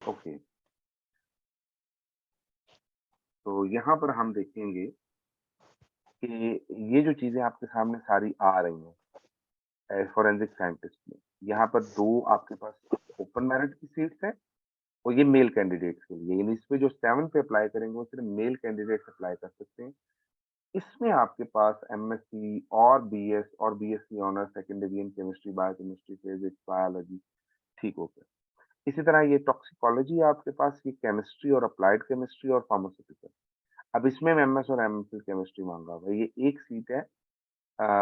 Okay, तो यहाँ पर हम देखेंगे कि ये जो चीज़ें आपके सामने सारी आ रही हैं फोरेंसिक साइंटिस्ट में, यहाँ पर 2 आपके पास ओपन मेरिट की सीट्स हैं और ये मेल कैंडिडेट्स के लिए, यानी इसमें जो 7 पे अप्लाई करेंगे वो सिर्फ़ मेल कैंडिडेट्स अप्लाई कर सकते हैं। इसमें आपके पास एमएससी और बीएस और BSc honours second degree in chemistry, biochemistry, physics, biology ठीक हो गया। इसी तरह ये टॉक्सिकोलॉजी है आपके पास, ये केमिस्ट्री और अप्लाइड केमिस्ट्री और फार्मास्यूटिकल। अब इसमें एमएस और एमफिल केमिस्ट्री माँगा हुआ है। ये एक सीट है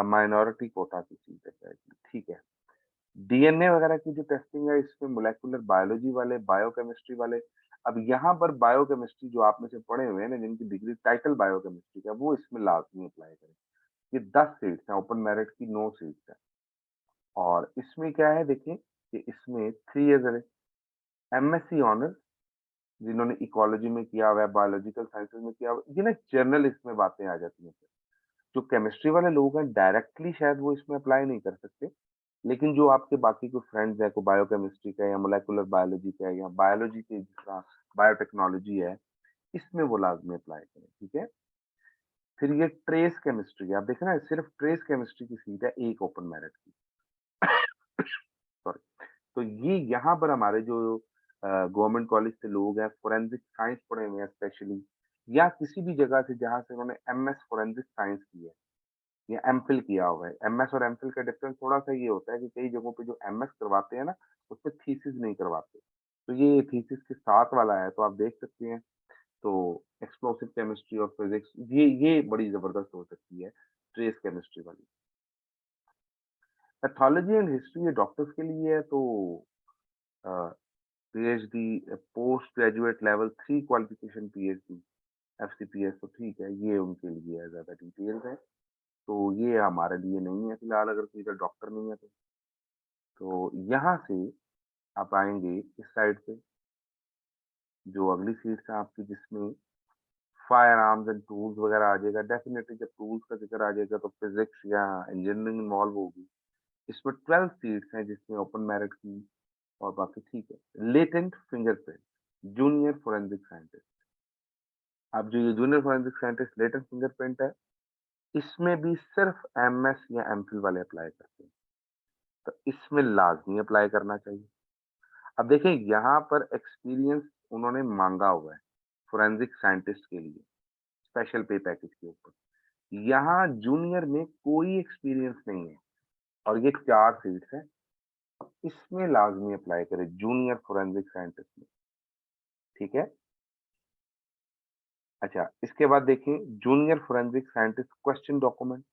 माइनॉरिटी कोटा की सीट है शायद, ठीक है। डीएनए वगैरह की जो टेस्टिंग है इसमें मोलेक्युलर बायोलॉजी वाले, बायोकेमिस्ट्री वाले, अब यहाँ पर बायोकेमिस्ट्री जो आप में से पढ़े हुए हैं ना जिनकी डिग्री टाइटल बायोकेमिस्ट्री का, वो इसमें लाज़मी अप्लाई करें। ये 10 सीट्स हैं, ओपन मेरिट की 9 सीट्स हैं और इसमें क्या है देखिए कि इसमें 3 इयर्स एमएससी ऑनर्स जिन्होंने इकोलॉजी में किया हुआ है, बायोलॉजिकल साइंसेज़ में किया हुआ है, ये ना जनरल इसमें बातें आ जाती हैं। जो केमिस्ट्री वाले लोग हैं डायरेक्टली शायद वो इसमें अप्लाई नहीं कर सकते, लेकिन जो आपके बाकी कोई फ्रेंड्स हैं, कोई बायोकेमिस्ट्री का है या मोलेकुलर बायोलॉजी का है या बायोलॉजी के जिस तरह बायोटेक्नोलॉजी है, इसमें वो लाज़मी अप्लाई करें, ठीक है? फिर ये ट्रेस केमिस्ट्री है, आप देखें ना सिर्फ ट्रेस केमिस्ट्री की सीट है, एक ओपन मेरिट की। सॉरी, तो ये यहाँ पर हमारे जो गवर्नमेंट कॉलेज से लोग हैं, फोरेंसिक साइंस पढ़े हुए हैं स्पेशली या किसी भी जगह से जहाँ से उन्होंने एमएस फोरेंसिक साइंस की है या एमफिल किया हुआ है। एमएस और एमफिल का डिफरेंस थोड़ा-सा ये होता है कि कई जगहों पे जो एमएस करवाते हैं ना, उसपे थीसिस नहीं करवाते। तो ये थीसिस के साथ वाला है, तो आप देख सकते हैं। तो एक्सप्लोसिव केमिस्ट्री और फिजिक्स ये बड़ी ज़बरदस्त हो सकती है, ट्रेस केमिस्ट्री वाली। पैथोलॉजी एंड हिस्ट्री ये डॉक्टर्स के लिए है तो अ, PhD post graduate level 3 qualification PhD, FCPS तो ठीक है, ये उनके लिए है, ज़्यादा डिटेल्स है। तो ये हमारे लिए नहीं है फिलहाल अगर कोई इधर डॉक्टर नहीं है तो। तो यहाँ से आप आएँगे इस साइड पे, जो अगली सीट्स है आपकी जिसमें फायर आर्म्स एंड टूल्स वगैरह आ जाएगा। डेफ़िनेटली जब टूल्स का ज़िक्र आ जाएगा तो फिज़िक्स या इंजीनियरिंग इन्वॉल्व होगी। इसमें 12 सीट्स हैं जिसमें ओपन मेरिट की और बाकी ठीक है। Latent fingerprint, junior forensic scientist. अब जो ये junior forensic scientist latent fingerprint है, इसमें भी सिर्फ़ एमएस या एमफिल वाले अप्लाई करते हैं। तो इसमें लाज़मी अप्लाई करना चाहिए। अब देखिए यहाँ पर एक्सपीरियंस उन्होंने माँगा हुआ है, फोरेंसिक साइंटिस्ट के लिए, स्पेशल पे पैकेज के ऊपर। यहाँ जूनियर में कोई एक्सपीरियंस नहीं है और ये 4 सीट्स हैं। इसमें लाज़मी अप्लाई करें जूनियर फोरेंसिक साइंटिस्ट में, ठीक है? अच्छा, इसके बाद देखिए junior forensic scientist question document,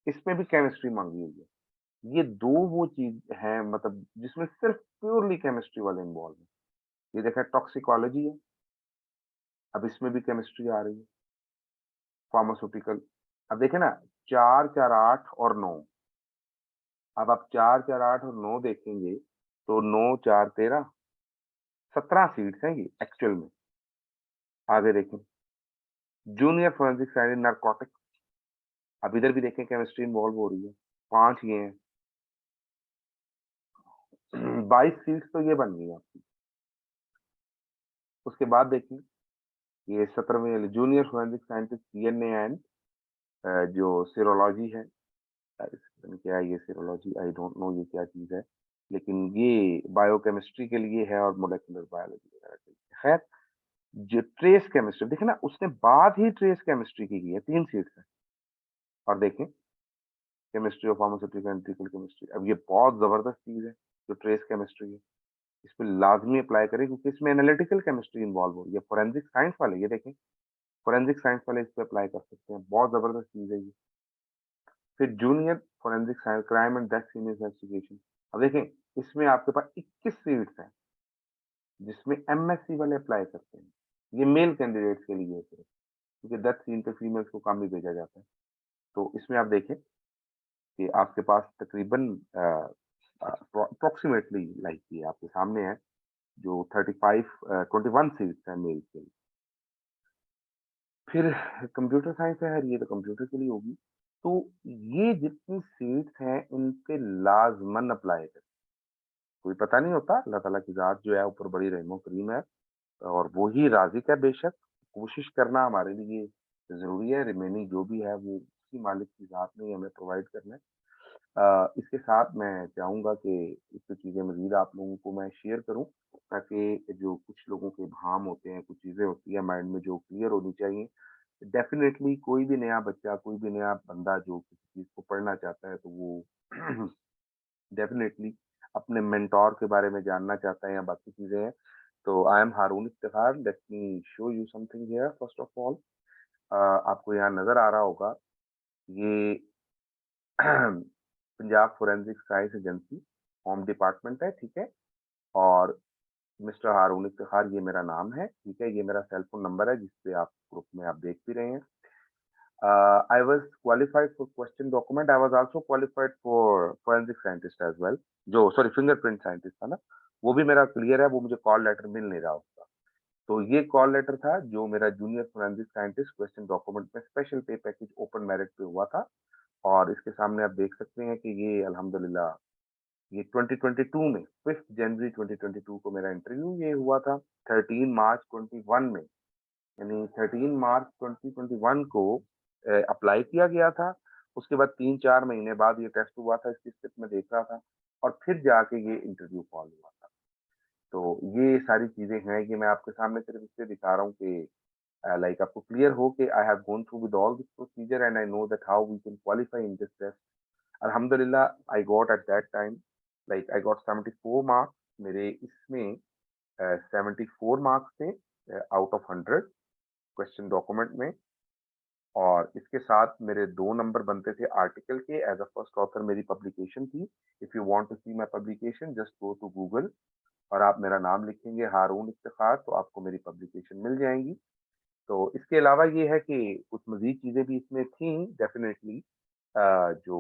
इसमें भी केमिस्ट्री माँगी हुई है। ये 2 वो चीज़ हैं मतलब जिसमें सिर्फ़ प्योरली केमिस्ट्री वाले इन्वॉल्व हैं। ये देखिए टॉक्सिकोलॉजी है, अब इसमें भी केमिस्ट्री आ रही है। फार्मास्यूटिकल, अब देखिए ना 4, 4, 8 और 9, अब आप 4, 4, 8 और 9 देखेंगे, तो 9, 4, 13, 17 सीट्स हैं ये एक्चुअल में। आगे देखें, जूनियर फोरेंसिक साइंस नारकोटिक्स, अब इधर भी देखें केमिस्ट्री इन्वॉल्व हो रही है, 5 ये हैं। 22 सीट्स तो ये बन गई आपकी। उसके बाद देखिए, ये 17वीं junior forensic scientist DNA and जो सीरोलॉजी है, पता नहीं क्या है ये सीरोलॉजी, आई डोंट नो ये क्या चीज़ है। लेकिन ये बायोकेमिस्ट्री के लिए है और मोलेकुलर बायोलॉजी वगैरह के लिए। खैर, जो ट्रेस केमिस्ट्री देखिए ना उसने बात ही ट्रेस केमिस्ट्री की है, 3 सीट्स हैं और देखें chemistry of pharmaceutical analytical chemistry. अब ये बहुत ज़बरदस्त चीज़ है, जो ट्रेस केमिस्ट्री है। इस पे लाज़मी अप्लाई करें क्योंकि इसमें एनालिटिकल केमिस्ट्री इन्वॉल्व हो रही है। फोरेंसिक साइंस वाले ये देखें, फोरेंसिक साइंस वाले इस पे अप्लाई कर सकते हैं। बहुत ज़बरदस्त चीज़ है ये। फिर junior forensic science crime and death scene investigation. अब देखें, इसमें आपके पास 21 सीट्स हैं, जिसमें एमएससी वाले अप्लाई करते हैं। ये मेल कैंडिडेट्स के लिए है सिर्फ, क्योंकि डेथ सीन पे फीमेल्स को कम ही भेजा जाता है। तो इसमें आप देखें कि आपके पास तकरीबन अप्रॉक्सिमेटली लाइक ये आपके सामने है, जो 35 21 सीट्स हैं मेल के लिए। फिर कंप्यूटर साइंस है यार, ये तो कंप्यूटर के लिए होगी। तो ये जितनी सीट्स हैं, इन पे लाज़मन अप्लाई करें। कोई पता नहीं होता, अल्लाह ताला की ज़ात जो है ऊपर बड़ी रहम करीम है और वो ही राज़िक है बेशक। कोशिश करना हमारे लिए ज़रूरी है, रिमेनिंग जो भी है वो उसी मालिक की ज़ात ने ही हमें प्रोवाइड करना है। इसके साथ मैं चाहूँगा कि एक-दो चीज़ें मज़ीद आप लोगों को मैं शेयर करूँ, ताकि जो कुछ लोगों के भाम होते हैं, कुछ चीज़ें होती हैं माइंड में जो क्लियर होनी चाहिए। डेफ़िनेटली कोई भी नया बच्चा, कोई भी नया बंदा जो किसी चीज़ को पढ़ना चाहता है, तो वो डेफ़िनेटली अपने मेंटर के बारे में जानना चाहता है या बाकी चीज़ें हैं। तो I am Haroon Iftikhar, let me show you something here first of all. आपको यहाँ नज़र आ रहा होगा, ये Punjab forensic science agency home department है, ठीक है? और मिस्टर हारून इफ्तिखार ये मेरा नाम है, ठीक है? ये मेरा सेल फ़ोन नंबर है जिसपे आप ग्रुप में आप देख भी रहे हैं। I was qualified for question document. I was also qualified for forensic scientist as well. जो सॉरी फिंगरप्रिंट साइंटिस्ट था ना, वो भी मेरा क्लियर है, वो मुझे कॉल लेटर मिल नहीं रहा उसका। तो ये कॉल लेटर था जो मेरा junior forensic scientist question document में स्पेशल पे पैकेज ओपन मेरिट पे हुआ था और इसके सामने आप देख सकते हैं कि ये अल्हम्दुलिल्लाह ये 2022 में 5 जनवरी 2022 को मेरा इंटरव्यू ये हुआ था। 13 मार्च 21 में यानी 13 मार्च 2021 को अप्लाई किया गया था। उसके बाद 3-4 महीने बाद ये टेस्ट हुआ था, इसकी स्क्रिप्ट मैं देख रहा था और फिर जाके ये इंटरव्यू कॉल हुआ था। तो ये सारी चीज़ें हैं, ये मैं आपके सामने सिर्फ़ इसलिए दिखा रहा हूँ कि लाइक आपको क्लियर हो कि I have gone through with all this procedure and I know that how we can qualify in this test. अल्हम्दुलिल्लाह I got at that time like I got 74 marks मेरे इसमें 74 मार्क्स थे out of 100 question document में और इसके साथ मेरे 2 number बनते थे आर्टिकल के एज़ अ फर्स्ट ऑथर मेरी पब्लिकेशन थी। If you want to see my publication just go to Google और आप मेरा नाम लिखेंगे हारून इफ्तिखार तो आपको मेरी पब्लिकेशन मिल जाएँगी। तो इसके अलावा ये है कि कुछ मज़ीद चीज़ें भी इसमें थीं डेफ़िनेटली जो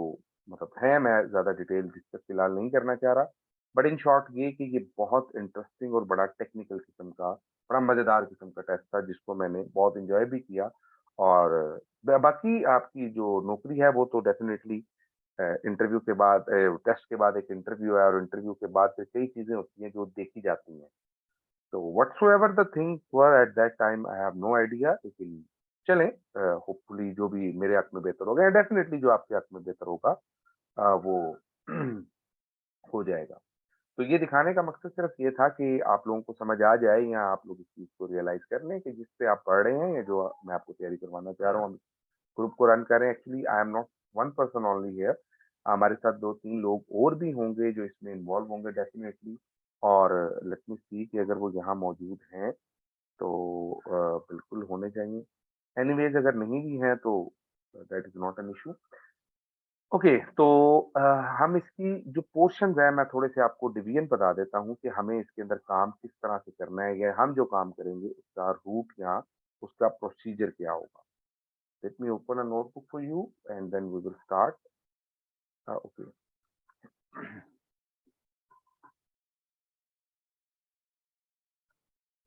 मतलब है मैं ज़्यादा डिटेल डिस्कस फ़िलहाल नहीं करना चाह रहा। बट इन शॉर्ट ये कि ये बहुत इंटरेस्टिंग और बड़ा टेक्निकल किस्म का, बड़ा मज़ेदार किस्म का टेस्ट था जिसको मैंने बहुत एन्जॉय भी किया और ब बाकी आपकी जो नौकरी है वो तो डेफ़िनेटली इंटरव्यू के बाद टेस्ट के बाद एक इंटरव्यू है और इंटरव्यू के बाद फिर कई चीज़ें होती हैं जो देखी जाती हैं। तो whatsoever the things were at that time I have no idea लेकिन चलें होपफुली जो भी मेरे हक में बेहतर होगा या डेफ़िनेटली जो आपके हक में बेहतर होगा वो हो जाएगा। तो ये दिखाने का मकसद सिर्फ़ ये था कि आप लोगों को समझ आ जाए या आप लोग इस चीज़ को रियलाइज़ कर लें कि जिस पे आप पढ़ रहे हैं या जो मैं आपको तैयारी करवाना चाह रहा हूँ, हम ग्रुप को रन कर रहे हैं। Actually I am not one person only here हमारे साथ 2-3 लोग और भी होंगे जो इसमें इन्वॉल्व होंगे डेफ़िनेटली और लेट मी सी कि अगर वो यहाँ मौजूद हैं तो बिल्कुल होने चाहिए। एनीवेज़ अगर नहीं भी हैं तो that is not an issue. Okay तो अ, हम इसकी जो पोर्शन्स हैं मैं थोड़े से आपको डिवीज़न बता देता हूँ कि हमें इसके अंदर काम किस तरह से करना है या हम जो काम करेंगे उसका रूट या उसका प्रोसीजर क्या होगा। Let me open a notebook for you and then we will start. Okay.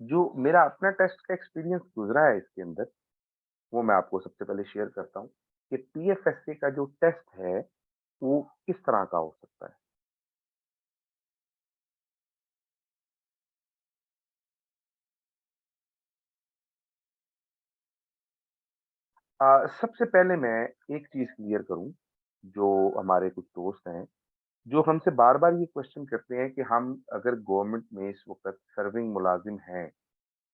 जो मेरा अपना टेस्ट का एक्सपीरियंस गुज़रा है इसके अंदर, वो मैं आपको सबसे पहले शेयर करता हूँ कि पीएफएसए का जो टेस्ट है, वो किस तरह का हो सकता है। सबसे पहले मैं एक चीज़ क्लियर करूँ, जो हमारे कुछ दोस्त हैं, जो हमसे बार-बार ये क्वेश्चन करते हैं कि हम अगर गवर्नमेंट में इस वक़्त सर्विंग मुलाज़िम हैं,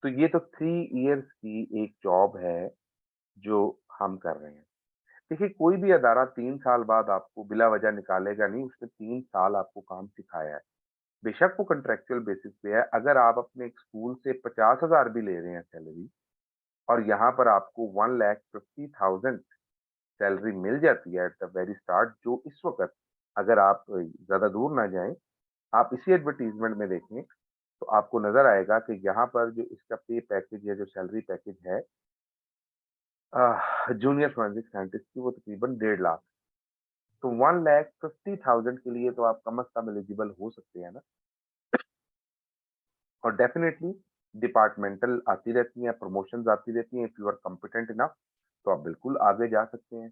तो ये तो 3 इयर्स की एक जॉब है, जो हम कर रहे हैं। देखिए, कोई भी अदारा 3 साल बाद आपको बिला वजह निकालेगा नहीं, उसने 3 साल आपको काम सिखाया है। बेशक वो कॉन्ट्रैक्चुअल बेसिस पे है, अगर आप अपने एक स्कूल से 50,000 भी ले रहे हैं सैलरी और यहाँ पर आपको 1,50,000 सैलरी मिल जाती है एट द वेरी स्टार्ट जो इस वक़्त अगर आप ज़्यादा दूर ना जाएँ, आप इसी एडवर्टाइज़मेंट में देखें, तो आपको नज़र आएगा कि यहाँ पर जो इसका पे पैकेज या जो सैलरी पैकेज है जूनियर फोरेंसिक साइंटिस्ट की वो तकरीबन 1.5 लाख। तो 1,50,000 के लिए तो आप कम से कम एलिजिबल हो सकते हैं ना। और डेफ़िनेटली डिपार्टमेंटल आती रहती हैं, प्रमोशंस आती रहती हैं, if you are competent enough तो आप बिल्कुल आगे जा सकते हैं।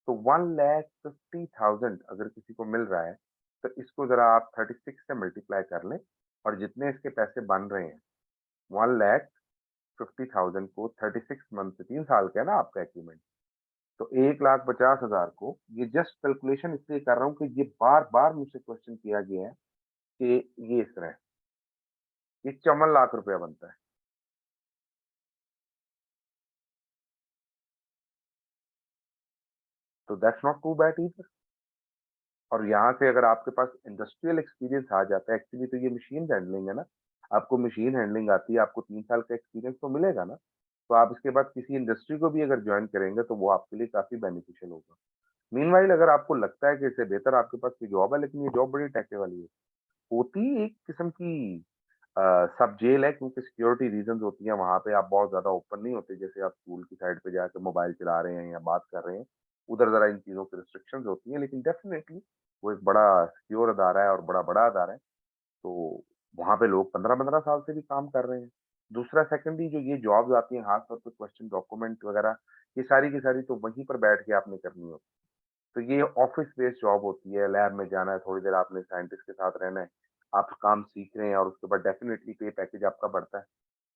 तो 1,50,000 अगर किसी को मिल रहा है, तो इसको ज़रा आप 36 से मल्टीप्लाई कर लें और जितने इसके पैसे बन रहे हैं 1,50,000 को 36 मंथ से 3 साल का है ना आपका एग्रीमेंट, तो 1,50,000 को ये जस्ट कैलकुलेशन इसलिए कर रहा हूँ कि ये बार-बार मुझसे क्वेश्चन किया गया है कि ये इस तरह है, ये 54 लाख रुपया बनता है। तो that's not too bad either. और यहाँ से अगर आपके पास इंडस्ट्रियल एक्सपीरियंस आ जाता है, एक्चुअली तो ये मशीन हैंडलिंग है ना, आपको मशीन हैंडलिंग आती है, आपको 3 साल का एक्सपीरियंस तो मिलेगा ना, तो आप इसके बाद किसी इंडस्ट्री को भी अगर जॉइन करेंगे तो वो आपके लिए काफ़ी बेनिफिशियल होगा। मीनव्हाइल अगर आपको लगता है कि इससे बेहतर आपके पास कोई जॉब है, लेकिन ये जॉब बड़ी टैके वाली है, होती एक किस्म की सब जेल है क्योंकि सिक्योरिटी रीज़न्स होती हैं, वहाँ पे आप बहुत ज़्यादा ओपन नहीं होते, जैसे आप स्कूल की साइड पे जाके मोबाइल चला रहे हैं या बात कर रहे हैं, उधर ज़रा इन चीज़ों की रिस्ट्रिक्शंस होती हैं, लेकिन डेफ़िनेटली वो एक बड़ा सिक्योर अदारा है और बड़ा अदारा है, तो वहाँ पे लोग 15-15 साल से भी काम कर रहे हैं। दूसरा सेकंडली जो ये जॉब्स आती हैं, ख़ास तौर पे क्वेश्चन डॉक्यूमेंट वगैरह, ये सारी की सारी तो वहीं पर बैठ के आपने करनी होती है। तो ये ऑफ़िस बेस्ड जॉब होती है, लैब में जाना है, थोड़ी देर आपने साइंटिस्ट के साथ रहना है, आप काम सीख रहे हैं और उसके बाद डेफ़िनेटली पे पैकेज आपका बढ़ता है।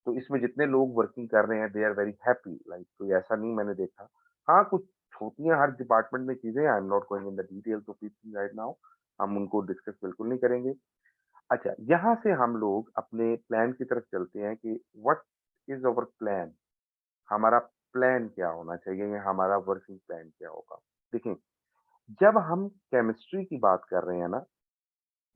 तो इसमें जितने लोग वर्किंग कर रहे हैं, they are very happy, like कोई ऐसा नहीं मैंने देखा। हाँ, कुछ होती हैं हर डिपार्टमेंट में चीज़ें, आई am not going in the details of people right now, हम उनको डिस्कस बिल्कुल नहीं करेंगे। अच्छा, यहाँ से हम लोग अपने प्लान की तरफ चलते हैं कि व्हाट इज़ आवर प्लान? हमारा प्लान क्या होना चाहिए या हमारा वर्किंग प्लान क्या होगा? देखिए, जब हम केमिस्ट्री की बात कर रहे हैं ना,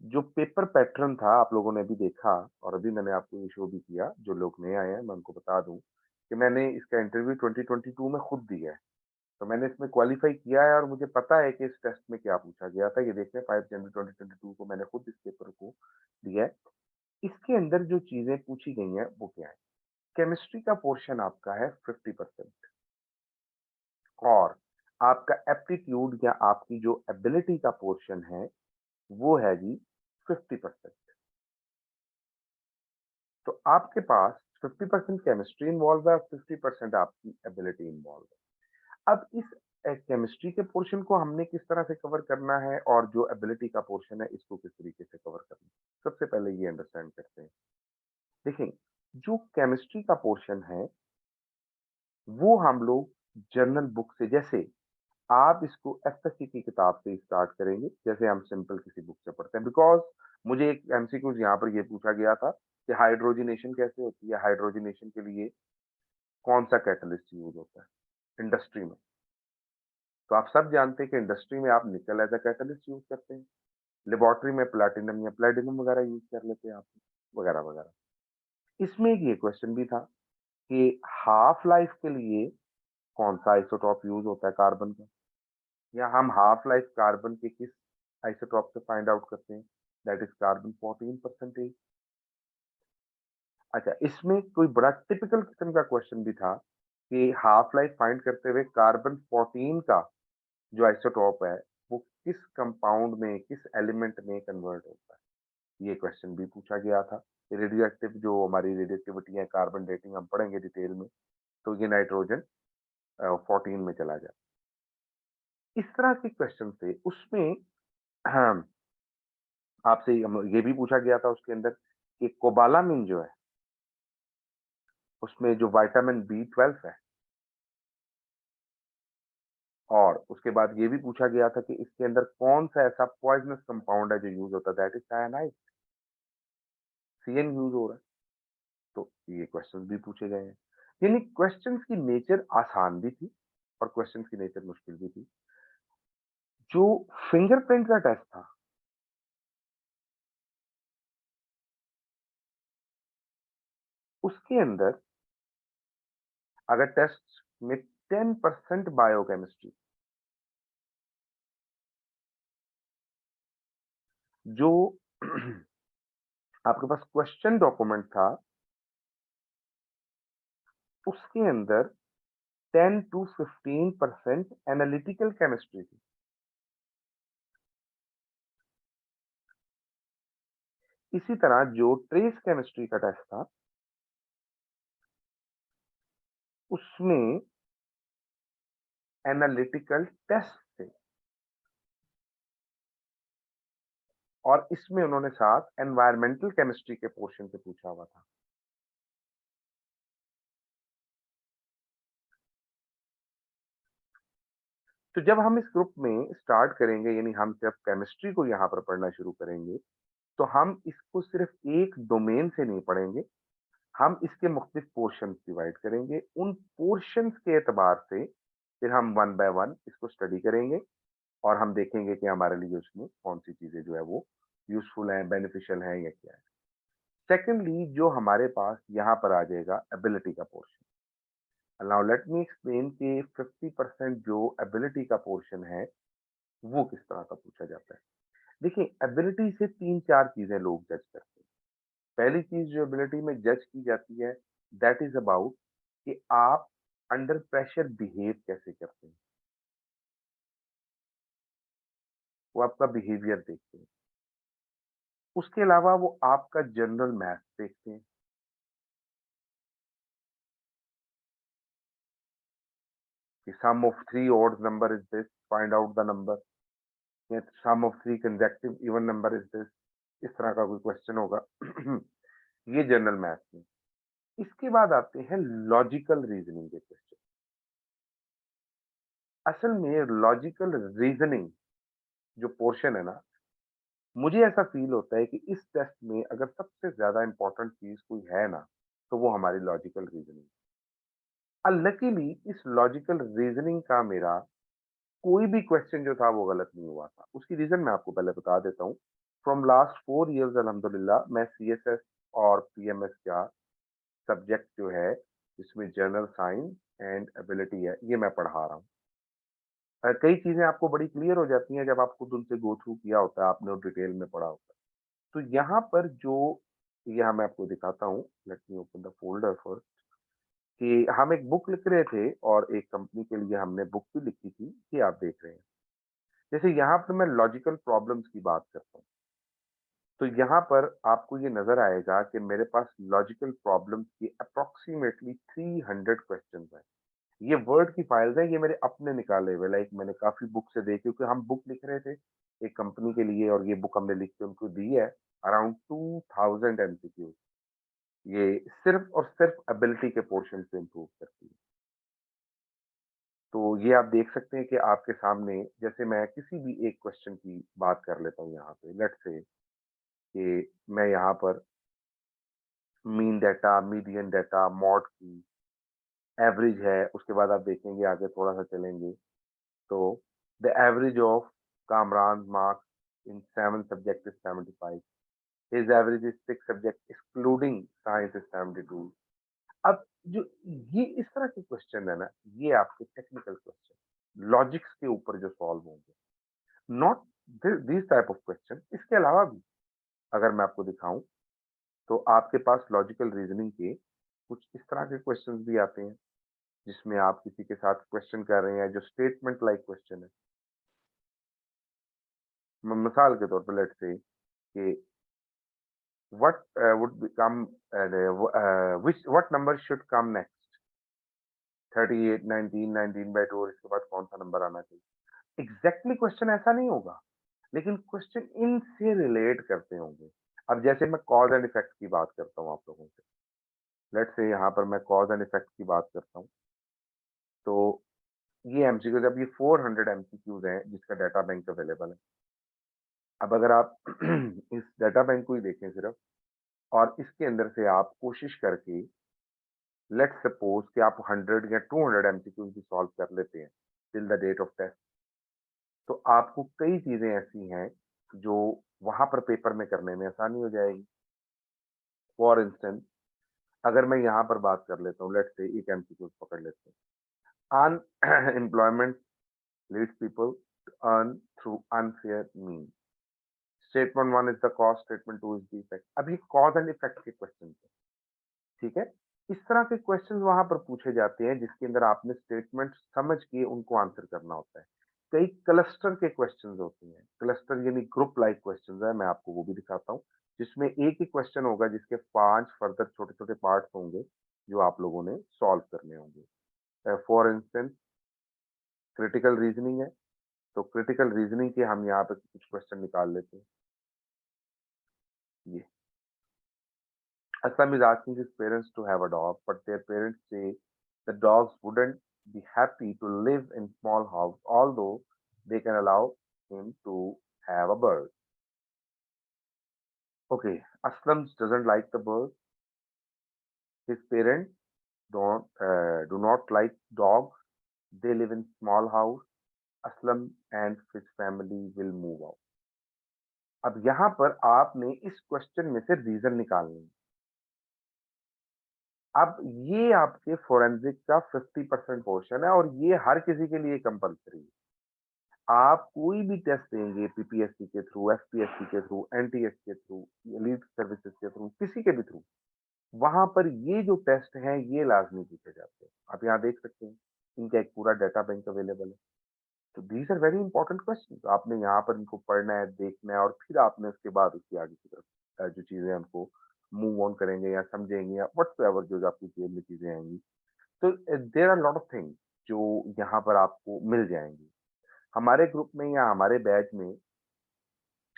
जो पेपर पैटर्न था आप लोगों ने अभी देखा और अभी मैंने आपको ये शो भी किया, जो लोग नए आए हैं मैं उनको बता दूँ कि मैंने इसका इंटरव्यू 2022 में खुद दिया है। तो मैंने इसमें क्वालीफाई किया है और मुझे पता है कि इस टेस्ट में क्या पूछा गया था। ये देखिए 5 जनवरी 2022 को मैंने खुद इस पेपर को दिया है। इसके अंदर जो चीज़ें पूछी गई हैं वो क्या है? केमिस्ट्री का पोर्शन आपका है 50% और आपका एप्टीट्यूड या आपकी जो एबिलिटी का पोर्शन है, वो है जी 50%। तो आपके पास 50% केमिस्ट्री इन्वॉल्व है और 50% आपकी एबिलिटी इन्वॉल्व है। अब इस केमिस्ट्री के पोर्शन को हमने किस तरह से कवर करना है और जो एबिलिटी का पोर्शन है इसको किस तरीके से कवर करना है। सबसे पहले ये अंडरस्टैंड करते हैं। देखिए, जो केमिस्ट्री का पोर्शन है, वो हम लोग जर्नल बुक से जैसे आप इसको एफएससी की किताब से स्टार्ट करेंगे, जैसे हम सिंपल किसी बुक से पढ़ते हैं। बिकॉज़ मुझे एक एमसीक्यूज़ यहाँ पर ये पूछा गया था कि हाइड्रोजनेशन कैसे होती है? हाइड्रोजनेशन के लिए कौन-सा कैटलिस्ट यूज़ होता है इंडस्ट्री में? तो आप सब जानते हैं कि इंडस्ट्री में आप nickel as a catalyst use करते हैं। लैबोरेटरी में प्लैटिनम या प्लेटिनम वगैरह यूज़ कर लेते हैं आप, वगैरह-वगैरह। इसमें एक ये क्वेश्चन भी था कि हाफ लाइफ के लिए कौन-सा आइसोटोप यूज़ होता है कार्बन का? या हम हाफ लाइफ कार्बन के किस आइसोटोप से फाइंड आउट करते हैं? That is carbon 14 percentage. अच्छा, इसमें कोई बड़ा टिपिकल किस्म का क्वेश्चन भी था कि हाफ लाइफ फाइंड करते हुए कार्बन 14 का जो आइसोटोप है, वो किस कंपाउंड में, किस एलिमेंट में कन्वर्ट होता है? ये क्वेश्चन भी पूछा गया था। रेडियो एक्टिव जो हमारी रेडियोएक्टिविटी है, कार्बन डेटिंग हम पढ़ेंगे डिटेल में, तो ये नाइट्रोजन 14 में चला जाए। इस तरह के क्वेश्चन थे। उसमें आपसे हम ये भी पूछा गया था उसके अंदर कि कोबालामिन जो है, उसमें जो विटामिन बी 12 है और उसके बाद ये भी पूछा गया था कि इसके अंदर कौन-सा ऐसा पॉइज़नस कंपाउंड है जो यूज़ होता है, दैट इज़ साइयानाइड, सीएन यूज़ हो रहा है। तो ये क्वेश्चंस भी पूछे गए हैं। यानी क्वेश्चंस की नेचर आसान भी थी और क्वेश्चंस की नेचर मुश्किल भी थी। जो फिंगरप्रिंट का टेस्ट था, उसके अंदर अगर टेस्ट में 10% बायोकेमिस्ट्री, जो आपके पास क्वेश्चन डॉक्यूमेंट था, उसके अंदर 10 टू 15% एनालिटिकल केमिस्ट्री थी। इसी तरह जो ट्रेस केमिस्ट्री का टेस्ट था, उसमें एनालिटिकल टेस्ट थे। और इसमें उन्होंने साथ एनवायरमेंटल केमिस्ट्री के पोर्शन से पूछा हुआ था। तो जब हम इस ग्रुप में स्टार्ट करेंगे, यानी हम जब केमिस्ट्री को यहाँ पर पढ़ना शुरू करेंगे, तो हम इसको सिर्फ एक डोमेन से नहीं पढ़ेंगे, हम इसके मुख्तलिफ पोर्शंस डिवाइड करेंगे। उन पोर्शंस के एतबार से फिर हम वन बाय वन इसको स्टडी करेंगे और हम देखेंगे कि हमारे लिए उसमें कौन-सी चीज़ें जो है वो यूज़फुल हैं, बेनिफिशियल हैं या क्या है। सेकंडली जो हमारे पास यहाँ पर आ जाएगा एबिलिटी का portion. Now let me explain कि 50% जो एबिलिटी का पोर्शन है, वो किस तरह का पूछा जाता है। देखिए, एबिलिटी से 3-4 चीज़ें लोग जज करते हैं। पहली चीज़ जो एबिलिटी में जज की जाती है, दैट इज़ अबाउट कि आप अंडर प्रेशर बिहेव कैसे करते हैं, वो आपका बिहेवियर देखते हैं। उसके अलावा वो आपका जनरल मैथ्स देखते हैं कि sum of 3 odd number is this, find out the number, या sum of 3 consecutive even number is this, इस तरह का कोई क्वेश्चन होगा। ये जनरल मैथ्स में। इसके बाद आते हैं लॉजिकल रीजनिंग के क्वेश्चन। असल में लॉजिकल रीजनिंग जो पोर्शन है ना, मुझे ऐसा फील होता है कि इस टेस्ट में अगर सबसे ज्यादा इंपॉर्टेंट चीज कोई है ना, तो वो हमारी लॉजिकल रीजनिंग। लकीली इस लॉजिकल रीजनिंग का मेरा कोई भी क्वेश्चन जो था वो गलत नहीं हुआ था। उसकी रीजन मैं आपको पहले बता देता हूँ। फ्रॉम लास्ट 4 इयर्स अल्हम्दुलिल्लाह मैं सीएसएस और पीएमएस का सब्जेक्ट जो है, जिसमें जनरल साइंस एंड एबिलिटी है, ये मैं पढ़ा रहा हूँ। कई चीजें आपको बड़ी क्लियर हो जाती हैं जब आप खुद उनसे गो थ्रू किया होता है, आपने वो डिटेल में पढ़ा होता है। तो यहाँ पर जो, यहाँ मैं आपको दिखाता हूँ, late me open the folder first, कि हम एक बुक लिख रहे थे और एक कंपनी के लिए हमने बुक भी लिखी थी, कि आप देख रहे हैं। जैसे यहाँ पर मैं लॉजिकल प्रॉब्लम्स की बात करता हूँ, तो यहाँ पर आपको ये नजर आएगा कि मेरे पास लॉजिकल प्रॉब्लम्स की अप्रोक्सीमेटली 300 क्वेश्चंस हैं। ये वर्ड की फाइल्स हैं, ये मेरे अपने निकाले हुए, लाइक मैंने काफ़ी बुक से देखी, क्योंकि हम बुक लिख रहे थे एक कंपनी के लिए और ये बुक हमने लिख के उनको दी है। अराउंड 2000 एमसीक्यू, ये सिर्फ और सिर्फ एबिलिटी के पोर्शन से इम्प्रूव करती है। तो ये आप देख सकते हैं कि आपके सामने, जैसे मैं किसी भी एक क्वेश्चन की बात कर लेता हूँ यहाँ पे, लेट्स से कि मैं यहाँ पर mean data, median data, mod की एवरेज है, उसके बाद आप देखेंगे आगे थोड़ा-सा चलेंगे, तो the average of Kamran's marks in 7 subjects is 75. His average is 6 subjects excluding science is 72. अब जो ये इस तरह के क्वेश्चन है ना, ये आपके टेक्निकल क्वेश्चन, लॉजिक्स के ऊपर जो सॉल्व होंगे, not this type of question. इसके अलावा भी अगर मैं आपको दिखाऊं, तो आपके पास लॉजिकल रीजनिंग के कुछ इस तरह के क्वेश्चंस भी आते हैं, जिसमें आप किसी के साथ क्वेश्चन कर रहे हैं जो स्टेटमेंट लाइक क्वेश्चन है। मिसाल के तौर पर let's say that what would come, which what number should come next, 38, 19, 19 by 2, और इसके बाद कौन सा नंबर आना चाहिए। एग्जैक्टली क्वेश्चन ऐसा नहीं होगा, लेकिन क्वेश्चन इनसे रिलेट करते होंगे। अब जैसे मैं कॉज एंड इफेक्ट की बात करता हूँ आप लोगों से, लेट्स से यहाँ पर मैं कॉज एंड इफेक्ट की बात करता हूँ, तो ये एमसीक्यू, जब ये 400 एमसीक्यूज हैं जिसका डाटा बैंक अवेलेबल है। अब अगर आप इस डाटा बैंक को ही देखें सिर्फ, और इसके अंदर से आप कोशिश करके, लेट्स सपोज कि आप 100 या 200 एमसीक्यूज भी सॉल्व कर लेते हैं till the date of test, तो आपको कई चीजें ऐसी हैं जो वहां पर पेपर में करने में आसानी हो जाएगी। फॉर इंस्टेंस, अगर मैं यहाँ पर बात कर लेता हूँ, लेट्स से एक एमसीक्यू पकड़ लेते हैं, unemployment leads people to earn through unfair mean, statement one is the cause, statement two is the effect. अब ये कॉज एंड इफेक्ट के क्वेश्चन है, ठीक है। इस तरह के क्वेश्चंस वहां पर पूछे जाते हैं जिसके अंदर आपने स्टेटमेंट समझ के उनको आंसर करना होता है। कई क्लस्टर के क्वेश्चंस होते हैं, क्लस्टर यानी ग्रुप लाइक क्वेश्चंस है, मैं आपको वो भी दिखाता हूँ, जिसमें एक ही क्वेश्चन होगा जिसके 5 फर्दर छोटे छोटे पार्ट्स होंगे जो आप लोगों ने सॉल्व करने होंगे। फॉर इंस्टेंस, क्रिटिकल रीजनिंग है, तो क्रिटिकल रीजनिंग के हम यहाँ पे कुछ क्वेश्चन निकाल लेते हैं। ये Aslam is asking his parents to have a dog, but their parents say the dogs wouldn't be happy to live in small house, although they can allow him to have a bird. Okay, Aslam doesn't like the bird. His parents don't do not like dogs. They live in small house. Aslam and his family will move out. अब यहाँ पर आपने इस question में से reason निकालने हैं। अब ये आपके फोरेंसिक का 50% पोर्शन है और ये हर किसी के लिए कंपल्सरी है। आप कोई भी टेस्ट देंगे पीपीएससी के थ्रू, एफपीएससी के थ्रू, एनटीएस के थ्रू, एलीट सर्विसेज के थ्रू, किसी के भी थ्रू, वहां पर ये जो टेस्ट हैं ये लाजमी पूछे जाते हैं। आप यहाँ देख सकते हैं, इनका एक पूरा डाटा बैंक अवेलेबल है। तो these are very important question. आपने यहाँ पर इनको पढ़ना है, देखना है और फिर आपने उसके बाद उसकी आगे की तरफ जो चीजें हैं उनको मूव ऑन करेंगे या समझेंगे या वट जो आपकी जेब में चीजें आएंगी। तो there are lot of things जो यहाँ पर आपको मिल जाएंगी। हमारे ग्रुप में या हमारे बैच में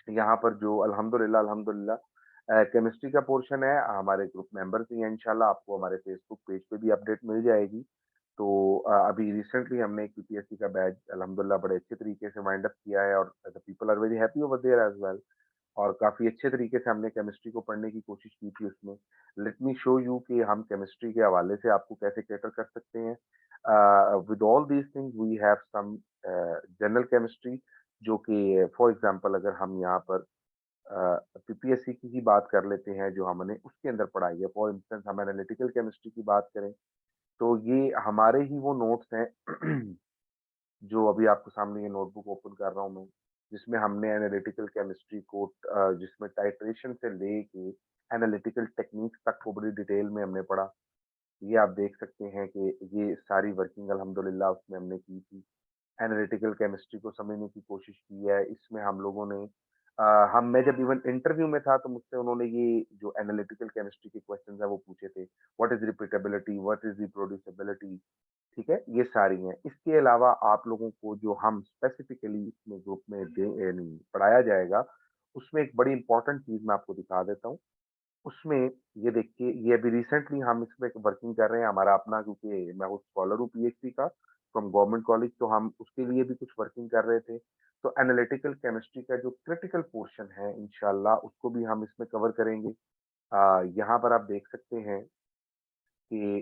यहाँ पर जो अल्हम्दुलिल्लाह अल्हम्दुलिल्लाह केमिस्ट्री का पोर्शन है, हमारे ग्रुप मेंबर्स ही हैं इंशाल्लाह, आपको हमारे फेसबुक पेज पे भी अपडेट मिल जाएगी। तो अभी रिसेंटली हमने एक पीपीएससी का बैच अल्हम्दुलिल्लाह बड़े अच्छे तरीके से वाइंड अप किया है और the people are very happy over there as well. और काफ़ी अच्छे तरीके से हमने केमिस्ट्री को पढ़ने की कोशिश की थी उसमें। लेट मी शो यू कि हम केमिस्ट्री के हवाले से आपको कैसे कैटर कर सकते हैं। With all these things we have some general chemistry जो कि फॉर एग्ज़ाम्पल अगर हम यहाँ पर पीपीएससी की ही बात कर लेते हैं जो हमने उसके अंदर पढ़ाई है। फॉर इंस्टेंस हम एनालिटिकल केमिस्ट्री की बात करें, तो ये हमारे ही वो नोट्स हैं जो अभी आपके सामने ये नोटबुक ओपन कर रहा हूँ मैं, जिसमें हमने एनालिटिकल केमिस्ट्री को जिसमें टाइट्रेशन से लेके एनालिटिकल टेक्निक्स तक को बड़ी डिटेल में हमने पढ़ा। ये आप देख सकते हैं कि ये सारी वर्किंग अल्हम्दुलिल्लाह उसमें हमने की थी। एनालिटिकल केमिस्ट्री को समझने की कोशिश की है। इसमें हम लोगों ने मैं जब इवन इंटरव्यू में था तो मुझसे उन्होंने ये जो एनालिटिकल केमिस्ट्री के क्वेश्चंस हैं वो पूछे थे। What is repeatability? What is reproducibility? ठीक है? ये सारी हैं। इसके अलावा आप लोगों को जो हम स्पेसिफिकली इसमें ग्रुप में नहीं पढ़ाया जाएगा, उसमें एक बड़ी इंपॉर्टेंट चीज़ मैं आपको दिखा देता हूँ। उसमें ये देखिए, ये अभी रिसेंटली हम इसमें वर्किंग कर रहे हैं, हमारा अपना क्योंकि मैं हूँ स्कॉलर हूँ पीएचडी का फ्रॉम गवर्नमेंट कॉलेज, तो हम उसके लिए भी कुछ वर्किंग कर रहे थे। तो एनालिटिकल केमिस्ट्री का जो क्रिटिकल पोर्शन है इंशाल्लाह उसको भी हम इसमें कवर करेंगे। यहाँ पर आप देख सकते हैं कि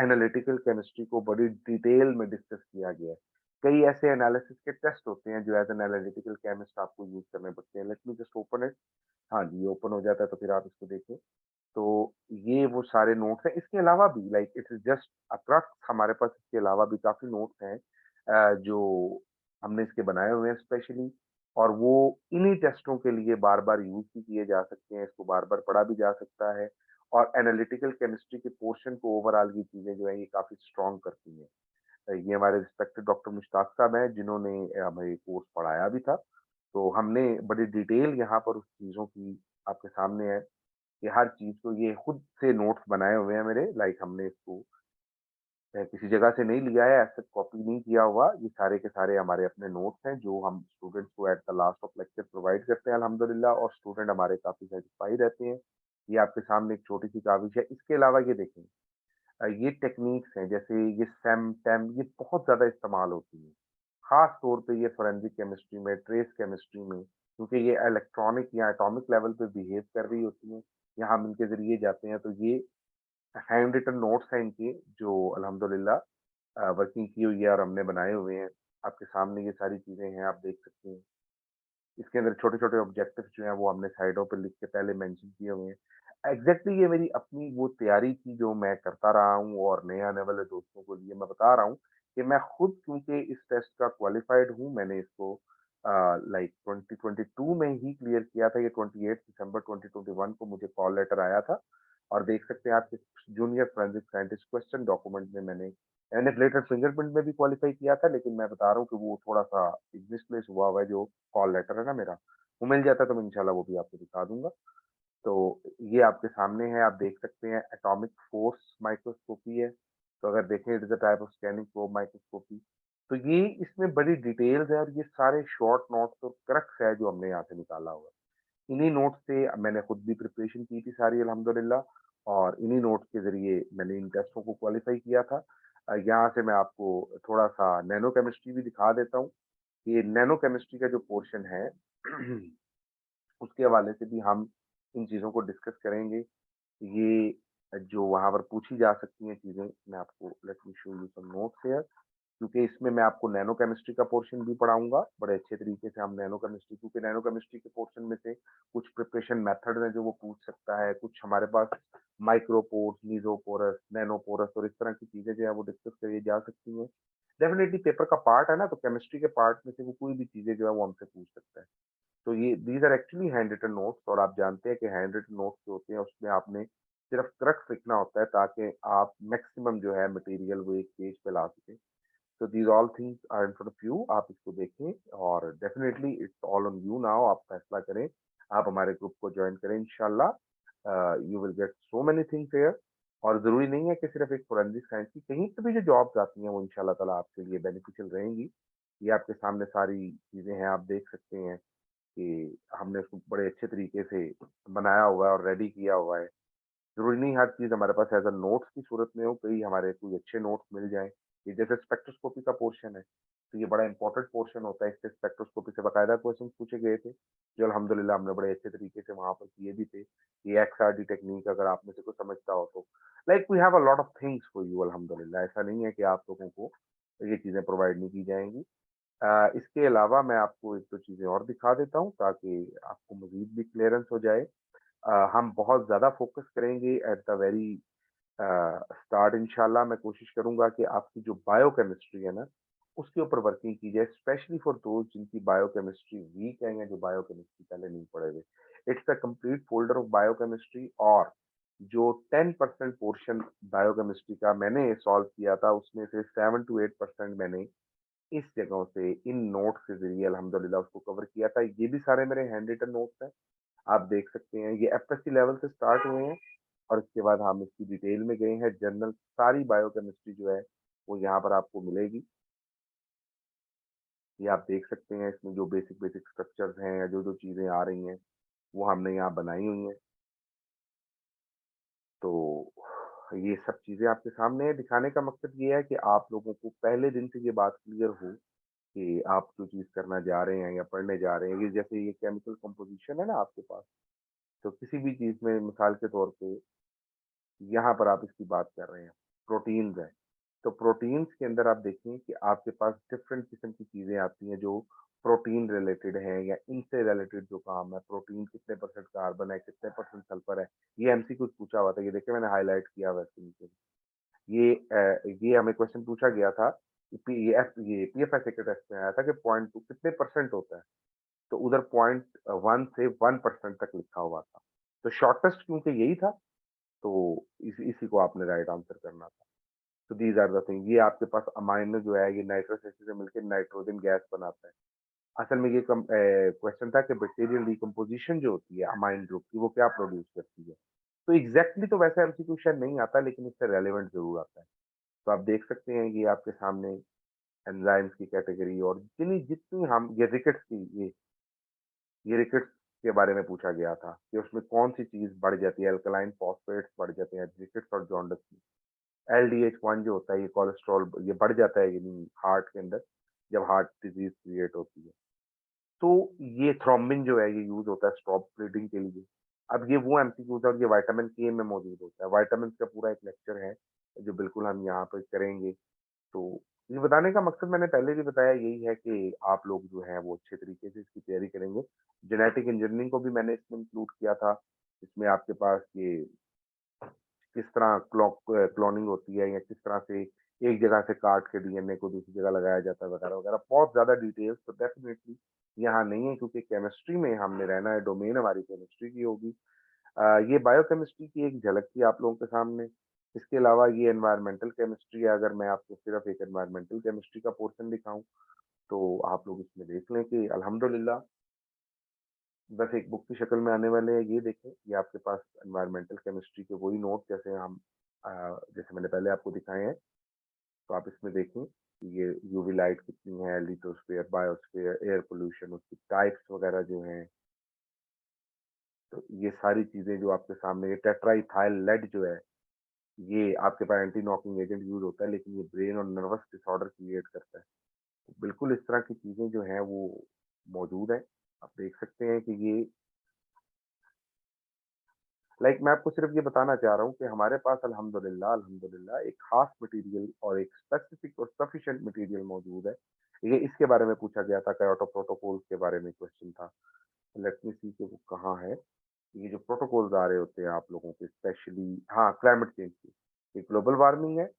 एनालिटिकल केमिस्ट्री को बड़ी डिटेल में डिस्कस किया गया है। कई ऐसे एनालिसिस के टेस्ट होते हैं जो एज़ एन एनालिटिकल केमिस्ट आपको यूज़ करने पड़ते हैं। Let me just open it. हाँ जी, ओपन हो जाता है तो फिर आप इसको देखें। तो ये वो सारे नोट्स हैं। इसके अलावा भी like it is just approx हमारे पास इसके अलावा भी काफ़ी नोट्स हैं जो हमने इसके बनाए हुए हैं स्पेशली और वो इन्हीं टेस्टों के लिए बार-बार यूज़ भी किए जा सकते हैं, इसको बार-बार पढ़ा भी जा सकता है और एनालिटिकल केमिस्ट्री के पोर्शन को ओवरऑल ये चीज़ें जो हैं ये काफ़ी स्ट्रॉन्ग करती हैं। ये हमारे रिस्पेक्टेड डॉक्टर मुश्ताक साहब हैं जिन्होंने हमें कोर्स पढ़ाया भी था। तो हमने बड़ी डिटेल यहाँ पर उस चीज़ों की आपके सामने है कि हर चीज़ को ये खुद से नोट्स बनाए हुए हैं मेरे लाइक हमने इसको किसी जगह से नहीं लिया है, ऐसा कॉपी नहीं किया हुआ। ये सारे के सारे हमारे अपने नोट्स हैं जो हम स्टूडेंट्स को at the last of lecture provide करते हैं अल्हम्दुलिल्लाह और स्टूडेंट हमारे काफ़ी सैटिस्फाई रहते हैं। ये आपके सामने एक छोटी-सी काविश है। इसके अलावा ये देखें ये टेक्निक्स हैं जैसे ये सेम, टेम ये बहुत ज़्यादा इस्तेमाल होती हैं। ख़ास तौर पे ये फोरेंसिक केमिस्ट्री में, ट्रेस केमिस्ट्री में क्योंकि ये इलेक्ट्रॉनिक या एटॉमिक लेवल पे बिहेव कर रही होती हैं या हम इनके ज़रिए जाते हैं तो ये हैंड रिटन नोट्स हैं इनके जो अल्हम्दुलिल्लाह वर्किंग की हुई है और हमने बनाए हुए हैं। आपके सामने ये सारी चीज़ें हैं, आप देख सकते हैं। इसके अंदर छोटे-छोटे ऑब्जेक्टिव्स जो हैं वो हमने साइडों पे लिख के पहले मेंशन किए हुए हैं। एग्ज़ैक्टली ये मेरी अपनी वो तैयारी थी जो मैं करता रहा हूँ और नए आने वाले दोस्तों को लिए मैं बता रहा हूँ कि मैं खुद क्योंकि इस टेस्ट का क्वालिफ़ाइड हूँ, मैंने इसको लाइक 2022 में ही क्लियर किया था। ये 28 दिसंबर 2021 को मुझे कॉल लेटर आया था और देख सकते हैं आप कि junior forensic scientist question document में मैंने रिलेटेड फिंगरप्रिंट में भी क्वालिफ़ाई किया था, लेकिन मैं बता रहा हूँ कि वो थोड़ा-सा मिसप्लेस हुआ हुआ है जो कॉल लेटर है ना मेरा, वो मिल जाता तो मैं इंशाल्लाह वो भी आपको दिखा दूँगा। तो ये आपके सामने है, आप देख सकते हैं एटॉमिक फ़ोर्स माइक्रोस्कोपी है। तो अगर देखें it is a type of scanning probe microscopy. तो ये इसमें बड़ी डिटेल्स है और ये सारे शॉर्ट नोट्स और क्रक्स है जो हमने यहाँ से निकाला हुआ है। इन्हीं नोट्स से मैंने खुद भी प्रिपरेशन की थी सारी अल्हम्दुलिल्लाह और इन्हीं नोट्स के ज़रिए मैंने इन टेस्टों को क्वालीफाई किया था। यहाँ से मैं आपको थोड़ा-सा नैनो केमिस्ट्री भी दिखा देता हूँ। ये नैनो केमिस्ट्री का जो पोर्शन है उसके हवाले से भी हम इन चीज़ों को डिस्कस करेंगे। ये जो वहाँ पर पूछी जा सकती हैं चीज़ें, मैं आपको let me show you some notes here क्योंकि इसमें मैं आपको नैनो केमिस्ट्री का पोर्शन भी पढ़ाऊँगा, बड़े अच्छे तरीके से हम नैनो केमिस्ट्री क्योंकि नैनो केमिस्ट्री के पोर्शन में से कुछ प्रिपरेशन मेथड्स हैं जो वो पूछ सकता है, कुछ हमारे पास माइक्रोपोर्स, मेसोपोरस, नैनोपोरस और इस तरह की चीज़ें जो है वो डिस्कस करी जा सकती हैं। डेफ़िनिटली पेपर का पार्ट है ना, तो केमिस्ट्री के पार्ट में से वो कोई भी चीज़ें जो है वो हमसे पूछ सकता है। तो ये these are actually hand written notes और आप जानते हैं कि हैंड रिटन नोट्स जो होते हैं उसमें आपने सिर्फ़ क्रक्स लिखना होता है ताकि आप मैक्सिमम जो है मटेरियल वो एक पेज पे ला सकें। So these all things are in front of you आप इसको देखें और definitely it's all on you now आप फैसला करें आप हमारे ग्रुप को ज्वाइन करें इंशाल्लाह you will get so many things here और ज़रूरी नहीं है कि सिर्फ एक फोरेंसिक साइंस की कहीं पे भी जो जॉब्स आती हैं वो इंशाल्लाह ताला आपके लिए बेनिफिशियल रहेंगी ये आपके सामने सारी चीज़ें हैं आप देख सकते हैं कि हमने उसको बड़े अच्छे तरीके से बनाया हुआ है और रेडी किया हुआ है ज़रूरी नहीं हर चीज़ हमारे पास एज़ अ नोट्स की सूरत में हो, कई हमारे कोई अच्छे नोट्स मिल जाएँ। ये जैसे स्पेक्ट्रोस्कोपी का पोर्शन है, तो ये बड़ा इम्पोर्टेंट पोर्शन होता है, इससे स्पेक्ट्रोस्कोपी से बाकायदा क्वेश्चन्स पूछे गए थे, जो अल्हम्दुलिल्लाह हमने बड़े अच्छे तरीके से वहाँ पर किए भी थे। ये एक्सआरडी टेक्नीक अगर आप में से कोई समझता हो तो। Like we have a lot of things for you अल्हम्दुलिल्लाह ऐसा नहीं है कि आप लोगों को ये चीज़ें प्रोवाइड नहीं की जाएँगी। इसके अलावा मैं आपको 1-2 चीज़ें और दिखा देता हूँ ताकि आपको मज़ीद भी क्लीयरेंस हो जाए। हम बहुत ज़्यादा फ़ोकस करेंगे एट द वेरी स्टार्ट इंशाल्लाह मैं कोशिश करूँगा कि आपकी जो बायोकेमिस्ट्री है ना, उसके ऊपर वर्किंग की जाए स्पेशली फॉर दोज़ जिनकी बायोकेमिस्ट्री वीक है या जो बायोकेमिस्ट्री पहले नहीं पढ़े हुए। It's a complete folder of biochemistry और जो 10% पोर्शन बायोकेमिस्ट्री का मैंने सॉल्व किया था, उसमें से 7 टू 8% मैंने इस जगहों से इन नोट्स के ज़रिए अल्हम्दुलिल्लाह उसको कवर किया था। ये भी सारे मेरे हैंड रिटन नोट्स हैं। आप देख सकते हैं ये एफएससी लेवल से स्टार्ट हुए हैं और इसके बाद हम इसकी डिटेल में गए हैं जनरल सारी बायोकेमिस्ट्री जो है वो यहाँ पर आपको मिलेगी ये आप देख सकते हैं इसमें जो बेसिक बेसिक स्ट्रक्चर्स हैं या जो जो चीज़ें आ रही हैं वो हमने यहाँ बनाई हुई हैं तो ये सब चीज़ें आपके सामने है दिखाने का मकसद ये है कि आप लोगों को पहले दिन से ये बात क्लियर हो कि आप जो चीज़ करना जा रहे हैं या पढ़ने जा रहे हैं ये जैसे ये केमिकल कंपोजिशन है ना आपके पास तो किसी भी चीज़ में मिसाल के तौर पे यहाँ पर आप इसकी बात कर रहे हैं, प्रोटीन्स हैं। तो प्रोटीन्स के अंदर आप देखें कि आपके पास डिफरेंट किस्म की चीज़ें आती हैं जो प्रोटीन रिलेटेड हैं या इनसे रिलेटेड जो काम है, प्रोटीन कितने परसेंट कार्बन है, कितने परसेंट सल्फर है, ये एमसीक्यू पूछा हुआ था। ये देखिए मैंने हाइलाइट किया हुआ है इसके नीचे। ये हमें क्वेश्चन पूछा गया था कि ये पीएफएसए के टेस्ट में आया था कि पॉइंट 2 कितने परसेंट होता है? तो उधर पॉइंट 1 से 1% तक लिखा हुआ था। तो शॉर्टेस्ट क्योंकि यही था तो इसी को आपने राइट आंसर करना था। तो दीज़ आर द थिंग ये आपके पास अमाइनो जो है ये नाइट्रस एसिड से मिलके नाइट्रोजन गैस बनाता है। असल में ये क्वेश्चन था कि बैक्टीरियल डिकम्पोज़िशन जो होती है अमाइन ग्रुप की वो क्या प्रोड्यूस करती है? तो एग्ज़ैक्टली तो वैसा एमसीक्यू शायद नहीं आता लेकिन इससे रेलेवेंट ज़रूर आता है। तो आप देख सकते हैं ये आपके सामने एंजाइम्स की कैटेगरी और जितनी जितनी हम ये रिकेट्स की ये रिकेट्स के बारे में पूछा गया था कि उसमें कौन-सी चीज़ बढ़ जाती है, अल्कलाइन फॉस्फेट्स बढ़ जाते हैं रिकेट्स और जॉन्डिस में। एलडीएच-1 जो होता है ये कोलेस्ट्रॉल ये बढ़ जाता है यानी हार्ट के अंदर, जब हार्ट डिज़ीज़ क्रिएट होती है। तो ये थ्रोम्बिन जो है ये यूज़ होता है स्टॉप ब्लीडिंग के लिए। अब ये वो एमसीक्यूज़ है और ये विटामिन के में मौजूद होता है। विटामिन्स का पूरा एक लेक्चर है, जो बिल्कुल हम यहाँ पे करेंगे। तो ये बताने का मकसद मैंने पहले भी बताया यही है कि आप लोग जो हैं वो अच्छे तरीके से इसकी तैयारी करेंगे। जेनेटिक इंजीनियरिंग को भी मैंने इसमें इंक्लूड किया था। इसमें आपके पास ये किस तरह क्लोनिंग होती है या किस तरह से एक जगह से काट के डीएनए को दूसरी जगह लगाया जाता है वगैरह-वगैरह। बहुत ज़्यादा डिटेल्स तो डेफ़िनेटली यहाँ नहीं है क्योंकि केमिस्ट्री में हमने रहना है, डोमेन हमारी केमिस्ट्री की होगी। ये बायोकेमिस्ट्री की एक झलक थी आप लोगों के सामने। इसके अलावा ये एनवायरमेंटल केमिस्ट्री है, अगर मैं आपको सिर्फ़ एक एनवायरमेंटल केमिस्ट्री का पोर्शन दिखाऊँ, तो आप लोग इसमें देख लें कि अल्हम्दुलिल्लाह बस एक बुक की शक्ल में आने वाले हैं, ये देखें, ये आपके पास एनवायरमेंटल केमिस्ट्री के वही नोट जैसे अ, जैसे मैंने पहले आपको दिखाए हैं, तो आप इसमें देखें कि ये यूवी लाइट कितनी है, लिथोस्फीयर, बायोस्फीयर, एयर पॉल्यूशन, उसकी टाइप्स वगैरह जो हैं, तो ये सारी चीज़ें जो आपके सामने ये टेट्राइथाइल लेड जो है, ये आपके पास एंटी नॉकिंग एजेंट यूज़ होता है, लेकिन ये ब्रेन और नर्वस डिसऑर्डर क्रिएट करता है। तो बिल्कुल इस तरह की चीज़ें जो हैं वो मौजूद हैं। आप देख सकते हैं कि ये मैं आपको सिर्फ़ ये बताना चाह रहा हूँ कि हमारे पास अल्हम्दुलिल्लाह अल्हम्दुलिल्लाह एक ख़ास मटीरियल और एक स्पेसिफ़िक और सफिशिएंट मटीरियल मौजूद है। ये इसके बारे में पूछा गया था, क्योटो प्रोटोकॉल के बारे में क्वेश्चन था। लेट मी सी कि वो कहाँ है? ये जो प्रोटोकॉल्स आ रहे होते हैं आप लोगों के स्पेशली, हाँ, क्लाइमेट चेंज की। ये ग्लोबल वार्मिंग है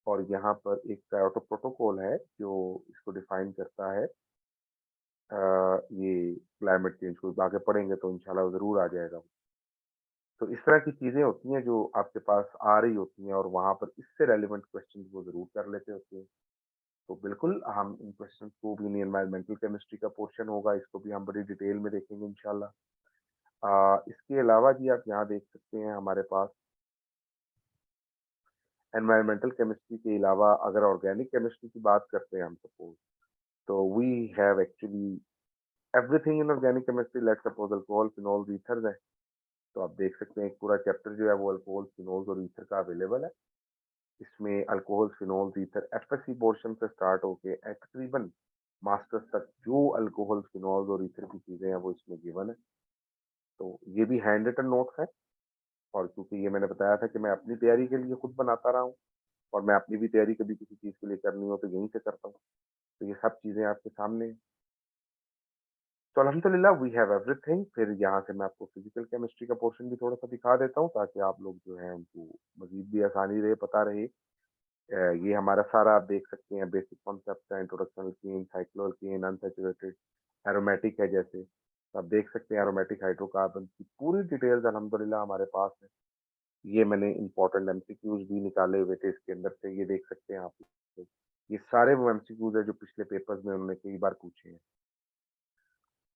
और यहाँ पर एक क्योटो प्रोटोकॉल है जो इसको डिफाइन करता है। ये क्लाइमेट चेंज को आगे पढ़ेंगे तो इंशाल्लाह ज़रूर आ जाएगा। तो इस तरह की चीज़ें होती हैं जो आपके पास आ रही होती हैं और वहाँ पर इससे रेलेवेंट क्वेश्चंस वो ज़रूर कर लेते होते हैं। तो बिल्कुल हम इन क्वेश्चंस को भी, नहीं, एनवायरमेंटल केमिस्ट्री का पोर्शन होगा, इसको भी हम बड़ी डिटेल में देखेंगे इंशाल्लाह। इसके अलावा जी आप यहाँ देख सकते हैं हमारे पास एनवायरमेंटल केमिस्ट्री के अलावा अगर ऑर्गेनिक केमिस्ट्री की बात करते हैं हम सपोज़, तो we have actually everything in organic chemistry. Let's suppose alcohol, phenols, ethers है। तो आप देख सकते हैं एक पूरा चैप्टर जो है वो अल्कोहल, फिनोल्स और ईथर का अवेलेबल है। इसमें alcohol, phenols, ether FSc portion से स्टार्ट होके तकरीबन मास्टर्स तक जो अल्कोहल, फिनोल्स और ईथर की चीज़ें हैं वो इसमें गिवन है। तो ये भी हैंड रिटन नोट्स हैं और क्योंकि ये मैंने बताया था कि मैं अपनी तैयारी के लिए खुद बनाता रहा हूँ और मैं अपनी भी तैयारी कभी किसी चीज़ के लिए करनी हो तो यहीं से करता हूँ। तो ये सब चीज़ें आपके सामने हैं। तो अल्हम्दुलिल्लाह वी हैव एवरीथिंग। फिर यहाँ से मैं आपको फिजिकल केमिस्ट्री का पोर्शन भी थोड़ा-सा दिखा देता हूँ ताकि आप लोग जो हैं उनको मज़ीद भी आसानी रहे, पता रहे। ये हमारा सारा आप देख सकते हैं बेसिक कॉन्सेप्ट है, इंट्रोडक्शन अल्कीन, साइक्लोअल्कीन, अनसैचुरेटेड, एरोमेटिक है जैसे। तो आप देख सकते हैं एरोमेटिक हाइड्रोकार्बन की पूरी डिटेल्स अल्हम्दुलिल्लाह हमारे पास है। ये मैंने इम्पोर्टेंट एमसीक्यूज़ भी निकाले हुए थे इसके अंदर से, ये देख सकते हैं आप लोग। ये सारे वो एमसीक्यूज़ हैं जो पिछले पेपर्स में उन्होंने कई बार पूछे हैं।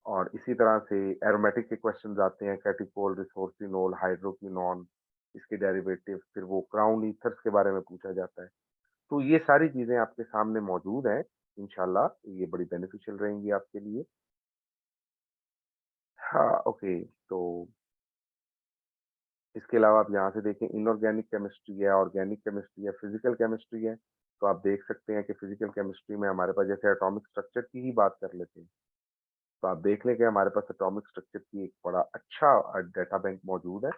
और इसी तरह से एरोमेटिक के क्वेश्चंस आते हैं, कैटिकोल, रिसोर्सिनोल, हाइड्रोक्विनोन, इसके डेरिवेटिव, फिर वो क्राउन ईथर्स के बारे में पूछा जाता है। तो ये सारी चीज़ें आपके सामने मौजूद हैं, इंशाल्लाह ये बड़ी बेनिफिशियल रहेंगी आपके लिए। हाँ, ओके, तो इसके अलावा आप यहाँ से देखें इनऑर्गेनिक केमिस्ट्री है, ऑर्गेनिक केमिस्ट्री है, फिजिकल केमिस्ट्री है। तो आप देख सकते हैं कि फिजिकल केमिस्ट्री में हमारे पास जैसे एटॉमिक स्ट्रक्चर की ही बात कर लेते हैं। तो आप देख लें कि हमारे पास एटॉमिक स्ट्रक्चर की एक बड़ा अच्छा डेटा बैंक मौजूद है।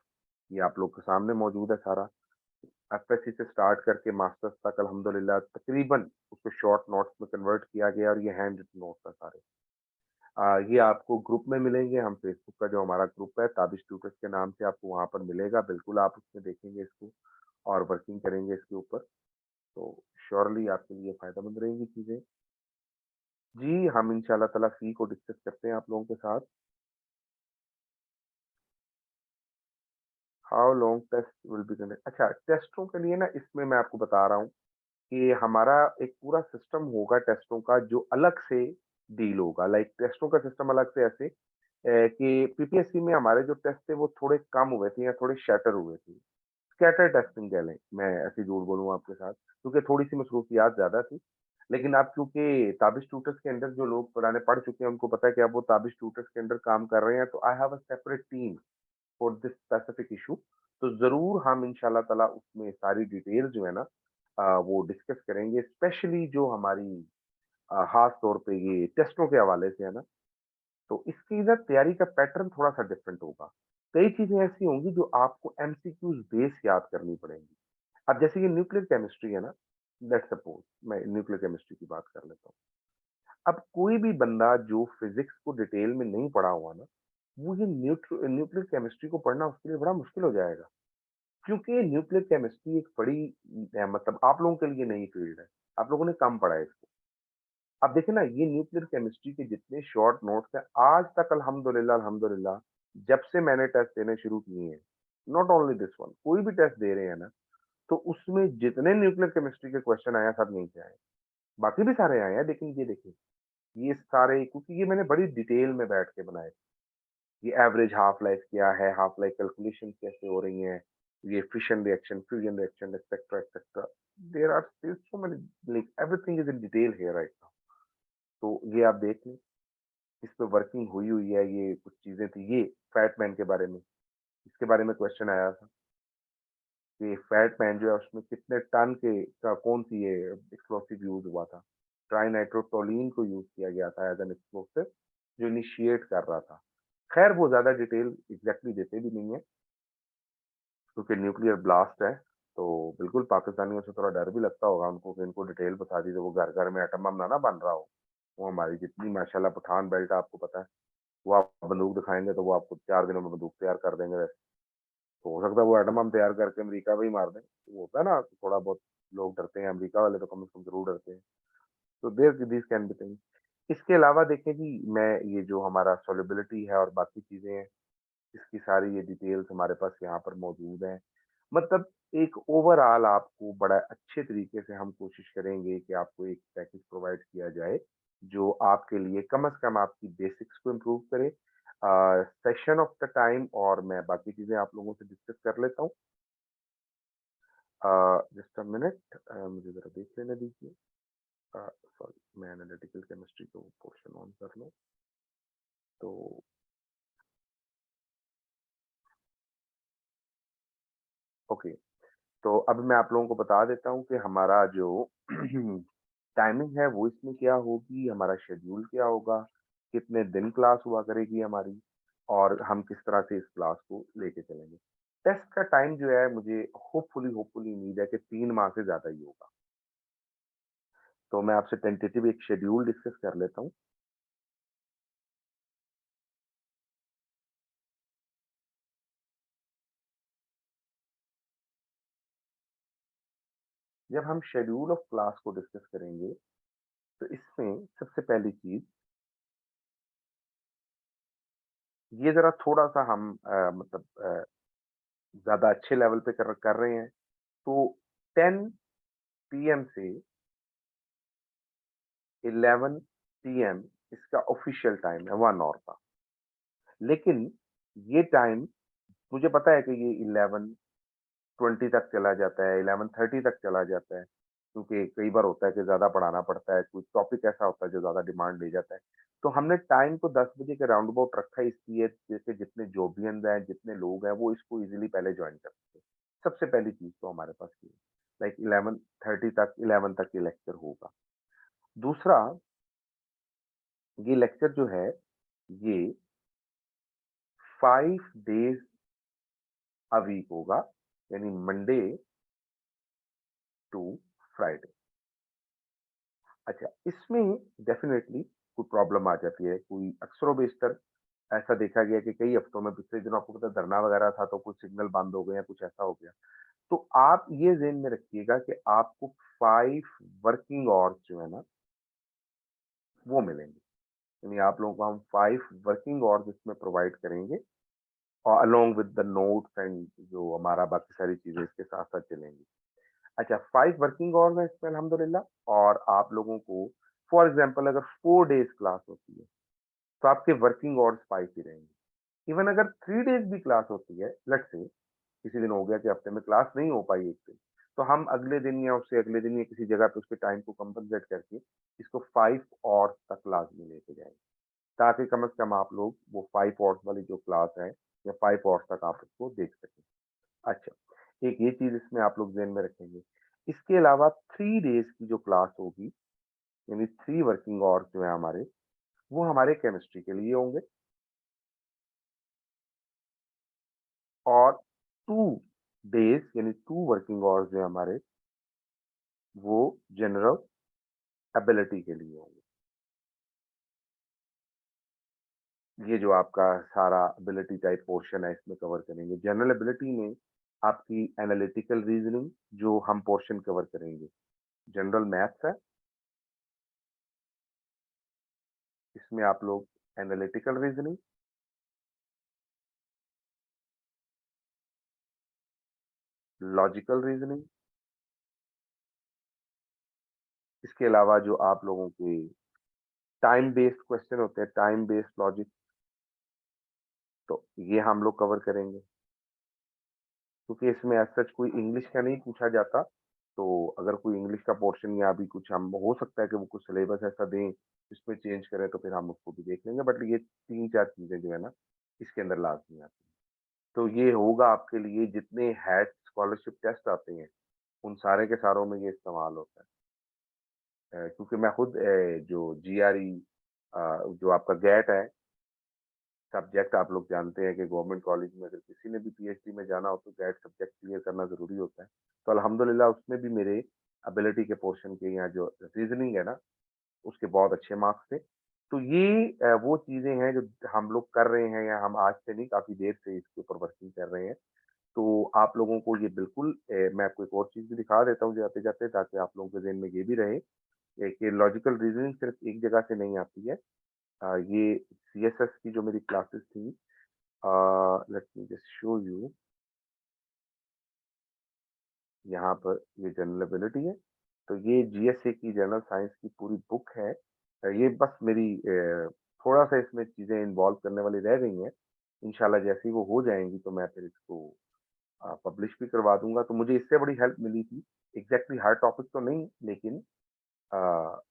ये आप लोग के सामने मौजूद है सारा। एफएससी से स्टार्ट करके मास्टर्स तक अल्हम्दुलिल्लाह तकरीबन उसको शॉर्ट नोट्स में कन्वर्ट किया गया और ये हैंड रिटन नोट्स हैं सारे। ये आपको ग्रुप में मिलेंगे, हम फेसबुक का जो हमारा ग्रुप है ताबिश ट्यूटर्स के नाम से आपको वहाँ पर मिलेगा। बिल्कुल आप उसमें देखेंगे इसको और वर्किंग करेंगे इसके ऊपर, तो श्योरली आपके लिए फ़ायदेमंद रहेंगी चीज़ें। जी, हम इंशाअल्लाह ताला फ़ी को डिस्कस करते हैं आप लोगों के साथ। How long test will be conduct, अच्छा, टेस्टों के लिए ना इसमें मैं आपको बता रहा हूँ कि हमारा एक पूरा सिस्टम होगा टेस्टों का जो अलग से डील होगा। टेस्टों का सिस्टम अलग से ऐसे कि पीपीएससी में हमारे जो टेस्ट थे वो थोड़े कम हुए थे या थोड़े शैटर हुए थे। स्कैटर टेस्टिंग कह लें, मैं ऐसे झूठ बोलूँ आपके साथ, क्योंकि थोड़ी-सी मसरूफियात ज़्यादा थी। लेकिन अब चूँकि ताबिश ट्यूटर्स के अंदर जो लोग पुराने पढ़ चुके हैं, उनको पता है कि अब वो ताबिश ट्यूटर्स के अंदर काम कर रहे हैं, तो I have a separate team for this specific issue. तो ज़रूर हम इंशाअल्लाह ताला उसमें सारी डिटेल्स जो है ना वो डिस्कस करेंगे, स्पेशली जो हमारी ख़ास तौर पे ये टेस्टों के हवाले से है ना, तो इसकी ना तैयारी का पैटर्न थोड़ा-सा डिफरेंट होगा। कई चीज़ें ऐसी होंगी जो आपको एमसीक्यूज़ बेस याद करनी पड़ेंगी। अब जैसे ये न्यूक्लियर केमिस्ट्री है ना, लेट्स सपोज़ मैं न्यूक्लियर केमिस्ट्री की बात कर लेता हूँ। अब कोई भी बंदा जो फिज़िक्स को डिटेल में नहीं पढ़ा हुआ ना, वो ये न्यूक्लियर केमिस्ट्री को पढ़ना उसके लिए बड़ा मुश्किल हो जाएगा। क्योंकि न्यूक्लियर केमिस्ट्री एक बड़ी मतलब आप लोगों के लिए नई फ़ील्ड है। आप लोगों ने कम पढ़ा है इसको। अब देखिए ना, ये न्यूक्लियर केमिस्ट्री के जितने शॉर्ट नोट्स हैं, आज तक अल्हम्दुलिल्लाह अल्हम्दुलिल्लाह जब से मैंने टेस्ट देने शुरू किए हैं, नॉट ओनली दिस वन, कोई भी टेस्ट दे रहे हैं ना, तो उसमें जितने न्यूक्लियर केमिस्ट्री के क्वेश्चन आए हैं, सब यहीं से आए हैं। बाकी भी सारे आए हैं, लेकिन ये देखिए, ये सारे क्योंकि ये मैंने बड़ी डिटेल में बैठ के बनाए। ये एवरेज हाफ लाइफ क्या है, हाफ लाइफ कैलकुलेशन कैसे हो रही हैं, ये fission reaction, fusion reaction, etcetera etcetera. There are still so many, everything is in detail here right now. तो ये आप देख लें। इस पे वर्किंग हुई है, ये कुछ चीज़ें थी, ये फैट मैन के बारे में, इसके बारे में क्वेश्चन आया था कि फैट मैन जो है उसमें कितने टन के का कौन-सी ये एक्सप्लोसिव यूज़ हुआ था। ट्राइनाइट्रोटोलीन को यूज़ किया गया था एज़ एन एक्सप्लोसिव जो इनिशिएट कर रहा था। खैर वो ज़्यादा डिटेल एग्ज़ैक्टली देते भी नहीं है क्योंकि न्यूक्लियर ब्लास्ट है, तो बिल्कुल पाकिस्तानियों से थोड़ा डर भी लगता होगा उनको कि इनको डिटेल बता दी तो वो घर-घर में एटम बम ना बन रहा हो। वो हमारी जितनी माशाल्लाह पठान बेल्ट है आपको पता है, वो आप बंदूक दिखाएँगे तो वो आपको 4 दिनों में बंदूक तैयार कर देंगे वैसे। तो हो सकता है वो एटम बम तैयार करके अमेरिका पे ही मार दें। वो होता है ना थोड़ा बहुत लोग डरते हैं, अमेरिका वाले तो कम से कम ज़रूर डरते हैं। तो there this can be things. इसके अलावा देखें जी मैं ये जो हमारा सॉल्युबिलिटी है और बाकी चीज़ें हैं, इसकी सारी ये डिटेल्स हमारे पास यहाँ पर मौजूद हैं। मतलब एक ओवरऑल आपको बड़ा अच्छे तरीके से हम कोशिश करेंगे कि आपको एक पैकेज प्रोवाइड किया जाए, जो आपके लिए कम से कम आपकी बेसिक्स को इम्प्रूव करे। सेशन ऑफ द टाइम और मैं बाकी चीज़ें आप लोगों से डिस्कस कर लेता हूँ। जस्ट अ मिनट मुझे ज़रा देख लेने दीजिए। सॉरी मैं एनालिटिकल केमिस्ट्री को पोर्शन ऑन कर लूँ। तो ओके, तो अब मैं आप लोगों को बता देता हूँ कि हमारा जो टाइमिंग है वो इसमें क्या होगी, हमारा शेड्यूल क्या होगा, कितने दिन क्लास हुआ करेगी हमारी और हम किस तरह से इस क्लास को लेके चलेंगे। टेस्ट का टाइम जो है मुझे होपफुली उम्मीद है कि 3 माह से ज़्यादा ही होगा। तो मैं आपसे टेंटेटिव एक शेड्यूल डिस्कस कर लेता हूँ। जब हम शेड्यूल ऑफ क्लास को डिस्कस करेंगे, तो इसमें सबसे पहली चीज़ ये ज़रा थोड़ा-सा हम ज़्यादा अच्छे लेवल पे कर रहे हैं। तो 10 पीएम से 11 पीएम इसका ऑफिशियल टाइम है 1 ऑवर का। लेकिन ये टाइम मुझे पता है कि ये 11:20 तक चला जाता है, 11:30 तक चला जाता है, क्योंकि कई बार होता है कि ज़्यादा पढ़ाना पड़ता है, कोई टॉपिक ऐसा होता है जो ज़्यादा डिमांड ले जाता है। तो हमने टाइम को 10 बजे के राउंड अबाउट रखा है इसलिए जैसे जितने जोबियंस हैं, जितने लोग हैं, वो इसको ईज़िली पहले जॉइन कर सकें। सबसे पहली चीज़ तो हमारे पास ये है, लाइक 11:30 तक 11 तक ये लेक्चर होगा। दूसरा, ये लेक्चर जो है, ये 5 डेज़ अ वीक होगा, यानी मंडे टू फ्राइडे। अच्छा, इसमें डेफ़िनेटली कोई प्रॉब्लम आ जाती है, कोई अक्सरों बेशतर ऐसा देखा गया कि कई हफ्तों में पिछले दिनों आपको पता है धरना वगैरह था, तो कुछ सिग्नल बंद हो गए या कुछ ऐसा हो गया। तो आप ये ज़हन में रखिएगा कि आपको 5 वर्किंग आवर्स जो है ना, वो मिलेंगे। यानी आप लोगों को हम 5 वर्किंग आवर्स इसमें प्रोवाइड करेंगे और along with the notes and जो हमारा बाकी सारी चीज़ें इसके साथ-साथ चलेंगी। अच्छा 5 वर्किंग आवर्स हैं इसमें अल्हम्दुलिल्लाह और आप लोगों को फॉर एग्ज़ाम्पल अगर 4 डेज़ क्लास होती है, तो आपके वर्किंग आवर्स 5 ही रहेंगे। इवन अगर 3 डेज़ भी क्लास होती है, लेट्स से किसी दिन हो गया कि हफ्ते में क्लास नहीं हो पाई एक दिन, तो हम अगले दिन या उससे अगले दिन या किसी जगह पे उसके टाइम को कंपनसेट करके इसको 5 आवर्स तक लाज़मी लेके जाएँगे, ताकि कम से कम आप लोग वो 5 आवर्स वाली जो क्लास है या 5 आवर्स तक आप उसको देख सकें। अच्छा, एक ये चीज़ इसमें आप लोग ज़हन में रखेंगे। इसके अलावा 3 डेज़ की जो क्लास होगी, यानी 3 वर्किंग आवर्स जो हैं हमारे, वो हमारे केमिस्ट्री के लिए होंगे और 2 डेज़ यानी 2 वर्किंग आवर्स जो हैं हमारे, वो जनरल एबिलिटी के लिए होंगे। ये जो आपका सारा एबिलिटी टाइप पोर्शन है, इसमें कवर करेंगे। जनरल एबिलिटी में आपकी एनालिटिकल रीज़निंग जो हम पोर्शन कवर करेंगे। जनरल मैथ्स है, इसमें आप लोग एनालिटिकल रीज़निंग, लॉजिकल रीज़निंग, इसके अलावा जो आप लोगों के टाइम बेस्ड क्वेश्चन होते हैं, टाइम बेस्ड लॉजिक, तो ये हम लोग कवर करेंगे। क्योंकि इसमें एज़ सच कोई इंग्लिश का नहीं पूछा जाता, तो अगर कोई इंग्लिश का पोर्शन या अभी कुछ हम हो सकता है कि वो कुछ सिलेबस ऐसा दें, जिसमें चेंज करें तो फिर हम उसको भी देख लेंगे। बट ये 3-4 चीज़ें जो है ना, इसके अंदर लाज़मी आती हैं। तो ये होगा आपके लिए जितने हैट स्कॉलरशिप टेस्ट आते हैं, उन सारे के सारों में ये इस्तेमाल होता है। क्योंकि मैं खुद जो जीआरई जो आपका गेट है, सब्जेक्ट आप लोग जानते हैं कि गवर्नमेंट कॉलेज में अगर किसी ने भी पीएचडी में जाना हो तो गेट सब्जेक्ट क्लियर करना ज़रूरी होता है। तो अल्हम्दुलिल्लाह उसमें भी मेरे एबिलिटी के पोर्शन के या जो रीज़निंग है ना, उसके बहुत अच्छे मार्क्स थे। तो ये वो चीज़ें हैं जो हम लोग कर रहे हैं या हम आज से नहीं काफ़ी देर से इसके ऊपर वर्किंग कर रहे हैं। तो आप लोगों को ये बिल्कुल मैं आपको एक और चीज़ भी दिखा देता हूँ जाते-जाते ताकि आप लोगों के ज़हन में ये भी रहे कि लॉजिकल रीज़निंग सिर्फ़ एक जगह से नहीं आती है। ये सीएसएस की जो मेरी क्लासेस थी let me just show you यहाँ पर ये जनरल एबिलिटी है। तो ये जीएसए की जनरल साइंस की पूरी बुक है। ये बस मेरी थोड़ा-सा इसमें चीज़ें इन्वॉल्व करने वाली रह गई हैं। इंशाल्लाह जैसे ही वो हो जाएँगी तो मैं फिर इसको पब्लिश भी करवा दूँगा। तो मुझे इससे बड़ी हेल्प मिली थी। एग्ज़ैक्टली हर टॉपिक तो नहीं लेकिन अ,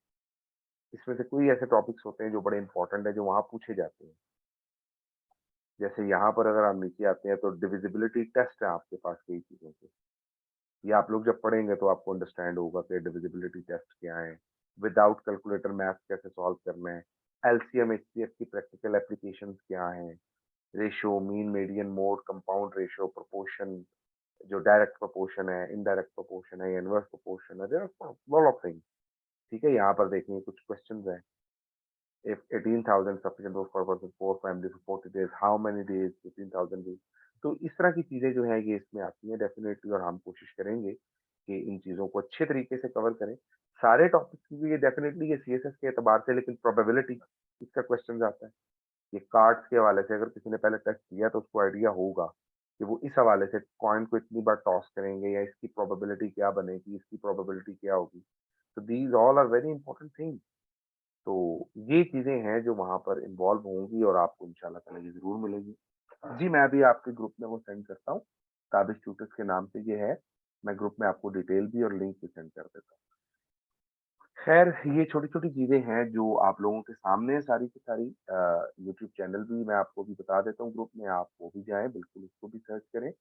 इसमें से कोई ऐसे टॉपिक्स होते हैं जो बड़े इम्पोर्टेंट हैं जो वहाँ पूछे जाते हैं। जैसे यहाँ पर अगर आप नीचे आते हैं तो डिविजिबिलिटी टेस्ट है आपके पास कई चीज़ों के। ये आप लोग जब पढ़ेंगे तो आपको अंडरस्टैंड होगा कि डिविजिबिलिटी टेस्ट क्या है, विदाउट कैलकुलेटर मैथ कैसे सॉल्व करना है, एलसीएम, एचसीएफ की प्रैक्टिकल एप्लीकेशंस क्या हैं, ratio, mean, median, mode, compound ratio, proportion, जो डायरेक्ट प्रोपोर्शन है, इनडायरेक्ट प्रोपोर्शन है, इनवर्स प्रोपोर्शन है, there are lot of things. ठीक है, यहाँ पर देखिए कुछ क्वेश्चंस हैं। If 18,000 sufficient for a person, 4 family for 40 days, how many days? 15,000 days. तो इस तरह की चीज़ें जो हैं ये इसमें आती हैं डेफ़िनेटली और हम कोशिश करेंगे कि इन चीज़ों को अच्छे तरीके से कवर करें। सारे टॉपिक्स की ये डेफ़िनेटली ये सीएसएस के एतबार से लेकिन प्रोबेबिलिटी इसका क्वेश्चन आता है। ये कार्ड्स के हवाले से अगर किसी ने पहले टेस्ट किया तो उसको आइडिया होगा कि वो इस हवाले से कॉइन को इतनी बार टॉस करेंगे या इसकी प्रोबेबिलिटी क्या बनेगी, इसकी प्रोबेबिलिटी क्या होगी। तो these all are very important things. तो ये चीज़ें हैं जो वहाँ पर इन्वॉल्व होंगी और आपको इंशाल्लाह ताला ये ज़रूर मिलेगी। जी, मैं अभी आपके ग्रुप में वो सेंड करता हूँ। ताबिश ट्यूटर्स के नाम से ये है। मैं ग्रुप में आपको डिटेल भी और लिंक भी सेंड कर देता हूँ। ख़ैर ये छोटी-छोटी चीज़ें हैं जो आप लोगों के सामने है सारी की सारी। यूट्यूब चैनल भी मैं आपको भी बता देता हूँ ग्रुप में, आप वो भी जाएँ, बिल्कुल उसको भी सर्च करें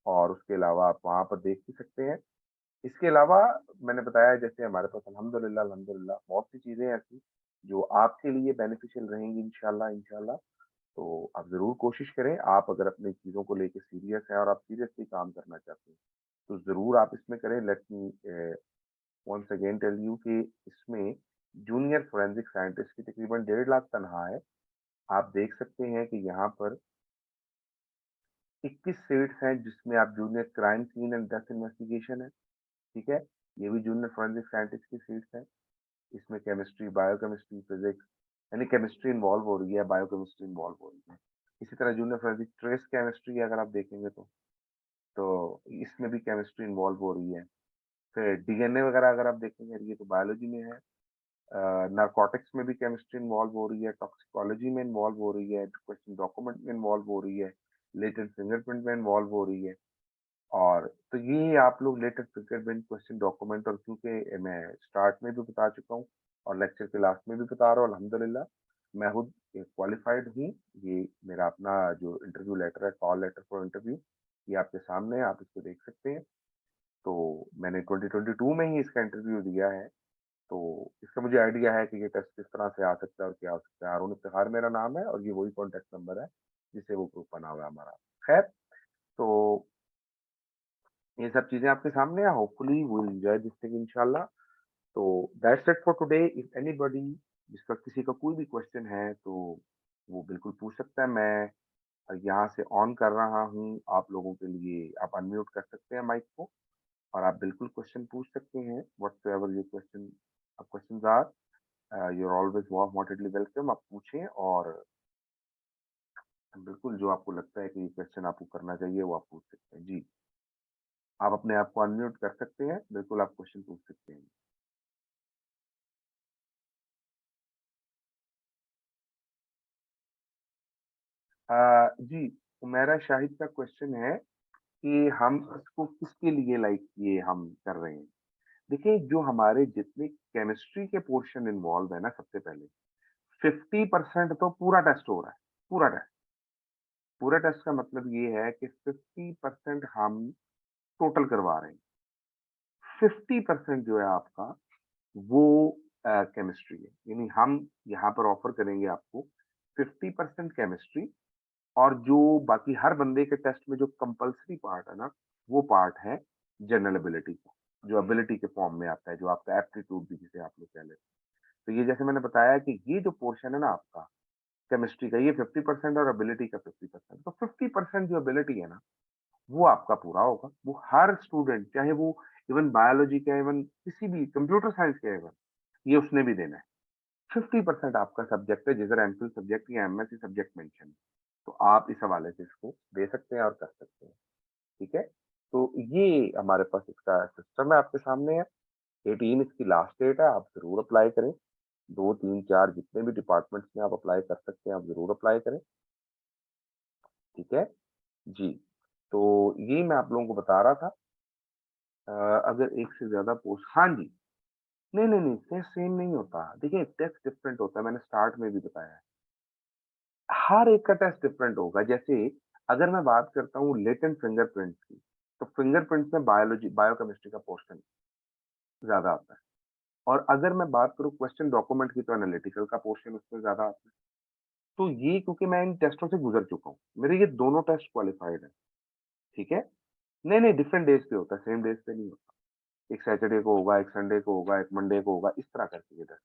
और उसके अलावा आप वहाँ पर देख भी सकते हैं। इसके अलावा मैंने बताया जैसे हमारे पास अल्हम्दुलिल्लाह अल्हम्दुलिल्लाह बहुत सी चीज़ें हैं ऐसी जो आपके लिए बेनिफिशियल रहेंगी इंशाल्लाह इंशाल्लाह। तो आप ज़रूर कोशिश करें, आप अगर अपनी चीज़ों को लेके सीरियस हैं और आप सीरियसली काम करना चाहते हैं, तो ज़रूर आप इसमें करें। Let me once again tell you कि इसमें जूनियर फोरेंसिक साइंटिस्ट की तकरीबन 1.5 लाख तनख्वाह है। आप देख सकते हैं कि यहाँ पर 21 सीट्स हैं जिसमें आप junior crime scene and death investigation है, ठीक है? ये भी जूनियर फोरेंसिक साइंटिस्ट की सीट्स हैं। इसमें केमिस्ट्री, बायोकेमिस्ट्री, फिज़िक्स यानी केमिस्ट्री इन्वॉल्व हो रही है, बायोकेमिस्ट्री इन्वॉल्व हो रही है। इसी तरह जूनियर फोरेंसिक ट्रेस केमिस्ट्री अगर आप देखेंगे तो इसमें भी केमिस्ट्री इन्वॉल्व हो रही है। फिर डीएनए वगैरह अगर आप देखेंगे ये तो बायोलॉजी में है। नारकोटिक्स में भी केमिस्ट्री इन्वॉल्व हो रही है, टॉक्सिकोलॉजी में इन्वॉल्व हो रही है, क्वेश्चन डॉक्यूमेंट में इन्वॉल्व हो रही है, लेटेंट फिंगरप्रिंट में इन्वॉल्व हो रही है। और तो ये आप लोग लेटेस्ट फिंगरप्रिंट क्वेश्चन डॉक्यूमेंट और क्योंकि मैं स्टार्ट में भी बता चुका हूँ और लेक्चर के लास्ट में भी बता रहा हूँ अल्हम्दुलिल्लाह मैं खुद क्वालिफाइड हूँ। ये मेरा अपना जो इंटरव्यू लेटर है, कॉल लेटर फॉर इंटरव्यू, ये आपके सामने है, आप इसको देख सकते हैं। तो मैंने 2022 में ही इसका इंटरव्यू दिया है, तो इसका मुझे आइडिया है कि ये टेस्ट किस तरह से आ सकता है और क्या हो सकता है। हारून इफ्तिखार मेरा नाम है और ये वही कॉन्टैक्ट नंबर है, जिससे वो ग्रुप बना हुआ है हमारा। खैर, तो ये सब चीज़ें आपके सामने हैं, hopefully you will enjoy this thing इंशाल्लाह। तो that's it for today. If anybody जिसका किसी का कोई भी क्वेश्चन है, तो वो बिल्कुल पूछ सकता है। मैं यहाँ से ऑन कर रहा हूँ आप लोगों के लिए, आप अनम्यूट कर सकते हैं माइक को और आप बिल्कुल क्वेश्चन पूछ सकते हैं, whatsoever your questions are, you are always wantedly welcome. आप पूछें और बिल्कुल जो आपको लगता है कि ये क्वेश्चन आपको करना चाहिए, वो आप पूछ सकते हैं। जी, आप अपने आप को अनम्यूट कर सकते हैं, बिल्कुल आप क्वेश्चन पूछ सकते हैं। जी, उमैरा शाहिद का क्वेश्चन है कि हम इसको किसके लिए लाइक ये हम कर रहे हैं? देखिए जो हमारे जितने केमिस्ट्री के पोर्शन इन्वॉल्व है ना, सबसे पहले 50% तो पूरा टेस्ट हो रहा है, पूरा टेस्ट। पूरा टेस्ट का मतलब ये है कि 50% हम टोटल करवा रहे हैं। 50% जो है आपका वो केमिस्ट्री है। यानी हम यहाँ पर ऑफर करेंगे आपको 50% केमिस्ट्री, और जो बाकी हर बंदे के टेस्ट में जो कंपल्सरी पार्ट है ना, वो पार्ट है जनरल एबिलिटी का, जो एबिलिटी के फॉर्म में आता है, जो आपका एप्टीट्यूड भी जिसे आप लोग कह लेते हैं। तो ये जैसे मैंने बताया कि ये जो पोर्शन है ना आपका केमिस्ट्री का, ये 50% और एबिलिटी का 50%। तो 50% जो एबिलिटी है ना, वो आपका पूरा होगा। वो हर स्टूडेंट, चाहे वो इवन बायोलॉजी का, इवन किसी भी कंप्यूटर साइंस का, इवन ये उसने भी देना है। 50% आपका सब्जेक्ट है, जिधर एमफिल सब्जेक्ट या एमएससी सब्जेक्ट मेंशन है। तो आप इस हवाले से इसको दे सकते हैं और कर सकते हैं। ठीक है? तो ये हमारे पास इसका सिस्टम है, आपके सामने है। 18 इसकी लास्ट डेट है, आप ज़रूर अप्लाई करें। 2, 3, 4 जितने भी डिपार्टमेंट्स में आप अप्लाई कर सकते हैं, आप ज़रूर अप्लाई करें। ठीक है? जी। तो ये मैं आप लोगों को बता रहा था। अगर एक से ज़्यादा पोस्ट, हाँ जी। नहीं, नहीं, नहीं, टेस्ट सेम नहीं होता। देखिए टेस्ट डिफरेंट होता है, मैंने स्टार्ट में भी बताया है। हर एक का टेस्ट डिफरेंट होगा। जैसे अगर मैं बात करता हूँ लेटेंट फिंगरप्रिंट्स की, तो फिंगरप्रिंट्स में बायोकेमिस्ट्री का पोर्शन ज़्यादा आता है। और अगर मैं बात करूँ क्वेश्चन डॉक्यूमेंट की, तो एनालिटिकल का पोर्शन उसमें ज़्यादा आता है। तो ये क्योंकि मैं इन टेस्टों से गुज़र चुका हूँ, मेरे ये दोनों टेस्ट क्वालिफाइड है। ठीक है? नहीं, नहीं, डिफरेंट डेज़ पे होता है, सेम डेज़ पे नहीं होता। एक सैटरडे को होगा, एक संडे को होगा, एक मंडे को होगा, इस तरह करके ये टेस्ट।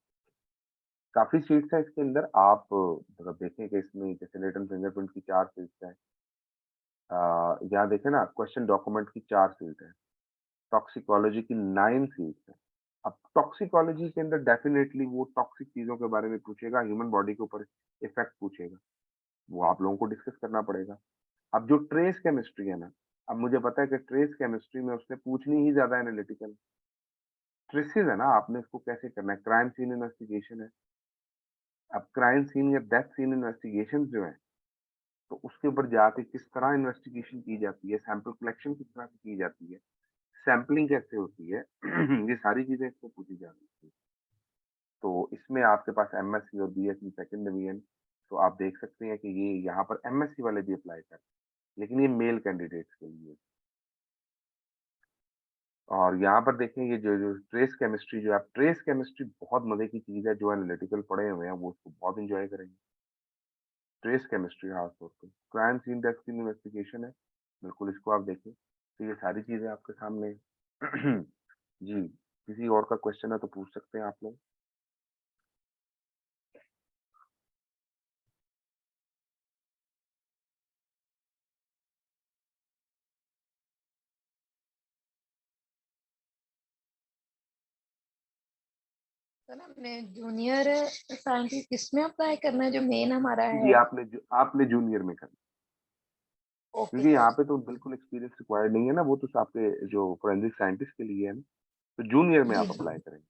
काफ़ी सीट्स हैं इसके अंदर। आप अगर देखें कि इसमें जैसे लेटेंट फिंगरप्रिंट की 4 सीट्स हैं। यहाँ देखें ना, क्वेश्चन डॉक्यूमेंट की 4 सीट है, टॉक्सिकोलॉजी की 9 सीट्स हैं। अब टॉक्सिकोलॉजी के अंदर डेफिनिटली वो टॉक्सिक चीज़ों के बारे में पूछेगा, ह्यूमन बॉडी के ऊपर इफ़ेक्ट पूछेगा, वो आप लोगों को डिस्कस करना पड़ेगा। अब जो ट्रेस केमिस्ट्री है ना, अब मुझे पता है कि ट्रेस केमिस्ट्री में उसने पूछनी ही ज़्यादा एनालिटिकल ट्रेसेस है ना, आपने इसको कैसे करना है, क्राइम सीन इन्वेस्टिगेशन है। अब क्राइम सीन या डेथ सीन इन्वेस्टिगेशन जो है, तो उसके ऊपर जाके किस तरह इन्वेस्टिगेशन की जाती है, सैंपल कलेक्शन किस तरह से की जाती है, सैंपलिंग कैसे होती है, ये सारी चीज़ें इसमें पूछी जा सकती हैं। तो इसमें आपके पास एमएससी और बीएससी सेकंड डिवीजन, तो आप देख सकते हैं कि ये यहाँ पर एमएससी वाले भी अप्लाई कर, लेकिन ये मेल कैंडिडेट्स के लिए। और यहाँ पर देखें ये जो ट्रेस केमिस्ट्री, जो आप ट्रेस केमिस्ट्री बहुत मज़े की चीज़ है, जो एनालिटिकल पढ़े हुए हैं वो उसको बहुत एन्जॉय करेंगे। ट्रेस केमिस्ट्री खास तौर पे, crime scene death scene investigation है, बिल्कुल इसको आप देखें। तो ये सारी चीज़ें आपके सामने हैं। जी, किसी और का क्वेश्चन है तो पूछ सकते हैं आप लोग। सर हमने जूनियर साइंटिस्ट किसमें अप्लाई करना है, जो मेन हमारा जी, है? आपने जूनियर में करना, ओके क्योंकि सर। यहाँ पे तो बिल्कुल एक्सपीरियंस रिक्वायर्ड नहीं है ना, वो तो आपके जो फोरेंसिक साइंटिस्ट के लिए है ना, तो जूनियर में जी आप जी। अप्लाई करेंगे।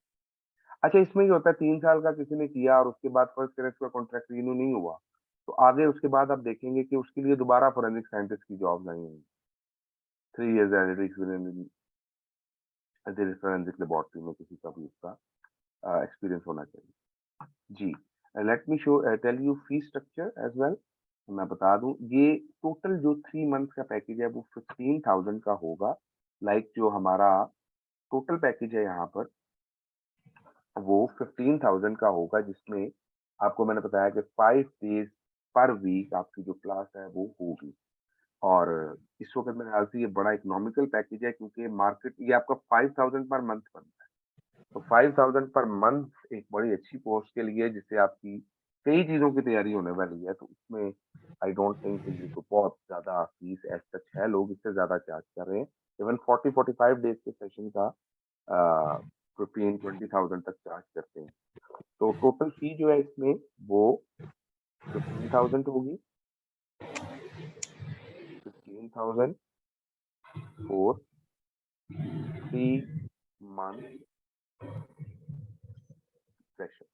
अच्छा, इसमें ये होता है 3 साल का किसी ने किया और उसके बाद फर्स्ट ईयर का कॉन्ट्रैक्ट रिन्यू नहीं हुआ, तो आगे उसके बाद आप देखेंगे कि उसके लिए दोबारा फोरेंसिक साइंटिस्ट की जॉब्स आई हैं। 3 years as experience in forensic laboratory में किसी का भी उसका एक्सपीरियंस होना चाहिए। जी, let me tell you fee structure as well. मैं बता दूँ, ये टोटल जो 3 मंथ का पैकेज है वो 15,000 का होगा। लाइक जो हमारा टोटल पैकेज है यहाँ पर, वो 15,000 का होगा, जिसमें आपको मैंने बताया कि 5 डेज़ पर वीक आपकी जो क्लास है वो होगी। और इस वक़्त मेरे ख़्याल से ये बड़ा इकोनॉमिकल पैकेज है, क्योंकि मार्केट ये आपका 5,000 पर मंथ बनता है। तो 5,000 पर मंथ एक बड़ी अच्छी पोस्ट के लिए, जिससे आपकी कई चीज़ों की तैयारी होने वाली है, तो उसमें आई डोंट थिंक कि ये कोई बहुत ज़्यादा फीस एज़ सच है, लोग इससे ज़्यादा चार्ज कर रहे हैं। इवन 40-45 डेज़ के सेशन का 15-20,000 तक चार्ज करते हैं। तो टोटल फी जो है इसमें वो 15,000 होगी, 15,000 फॉर 3 मंथ सेशन।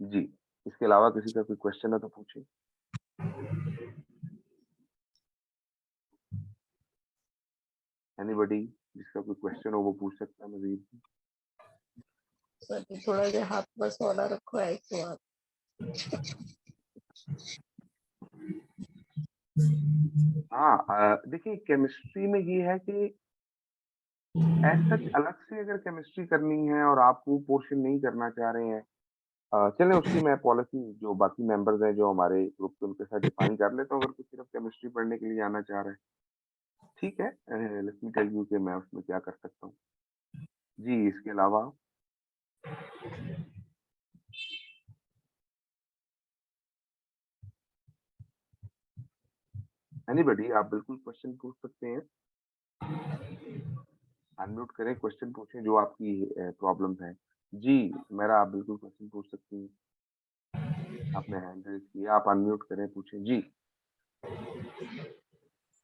जी, इसके अलावा किसी का कोई क्वेश्चन है तो पूछिए। एनीबॉडी जिसका कोई क्वेश्चन हो वो पूछ सकता है मजीद। सर जी थोड़ा जो हाथ बस वाला रखो है एक सवाल। हाँ, देखिए केमिस्ट्री में ये है कि एज़ सच अलग से अगर केमिस्ट्री करनी है और आप वो पोर्शन नहीं करना चाह रहे हैं, चलें उसकी मैं पॉलिसी जो बाकी मेंबर्स हैं जो हमारे ग्रुप के उनके साथ डिफाइन कर लेता हूँ, अगर कोई सिर्फ केमिस्ट्री पढ़ने के लिए आना चाह रहा है। ठीक है, लेट मी टेल यू कि मैं उसमें क्या कर सकता हूँ। जी, इसके अलावा एनीबॉडी आप बिल्कुल क्वेश्चन पूछ सकते हैं। अनम्यूट करें, क्वेश्चन पूछें जो आपकी प्रॉब्लम्स हैं। जी, मेरा आप बिल्कुल क्वेश्चन पूछ सकती हैं। आपने हैंड रेज़ किया, आप अनम्यूट करें, पूछें। जी।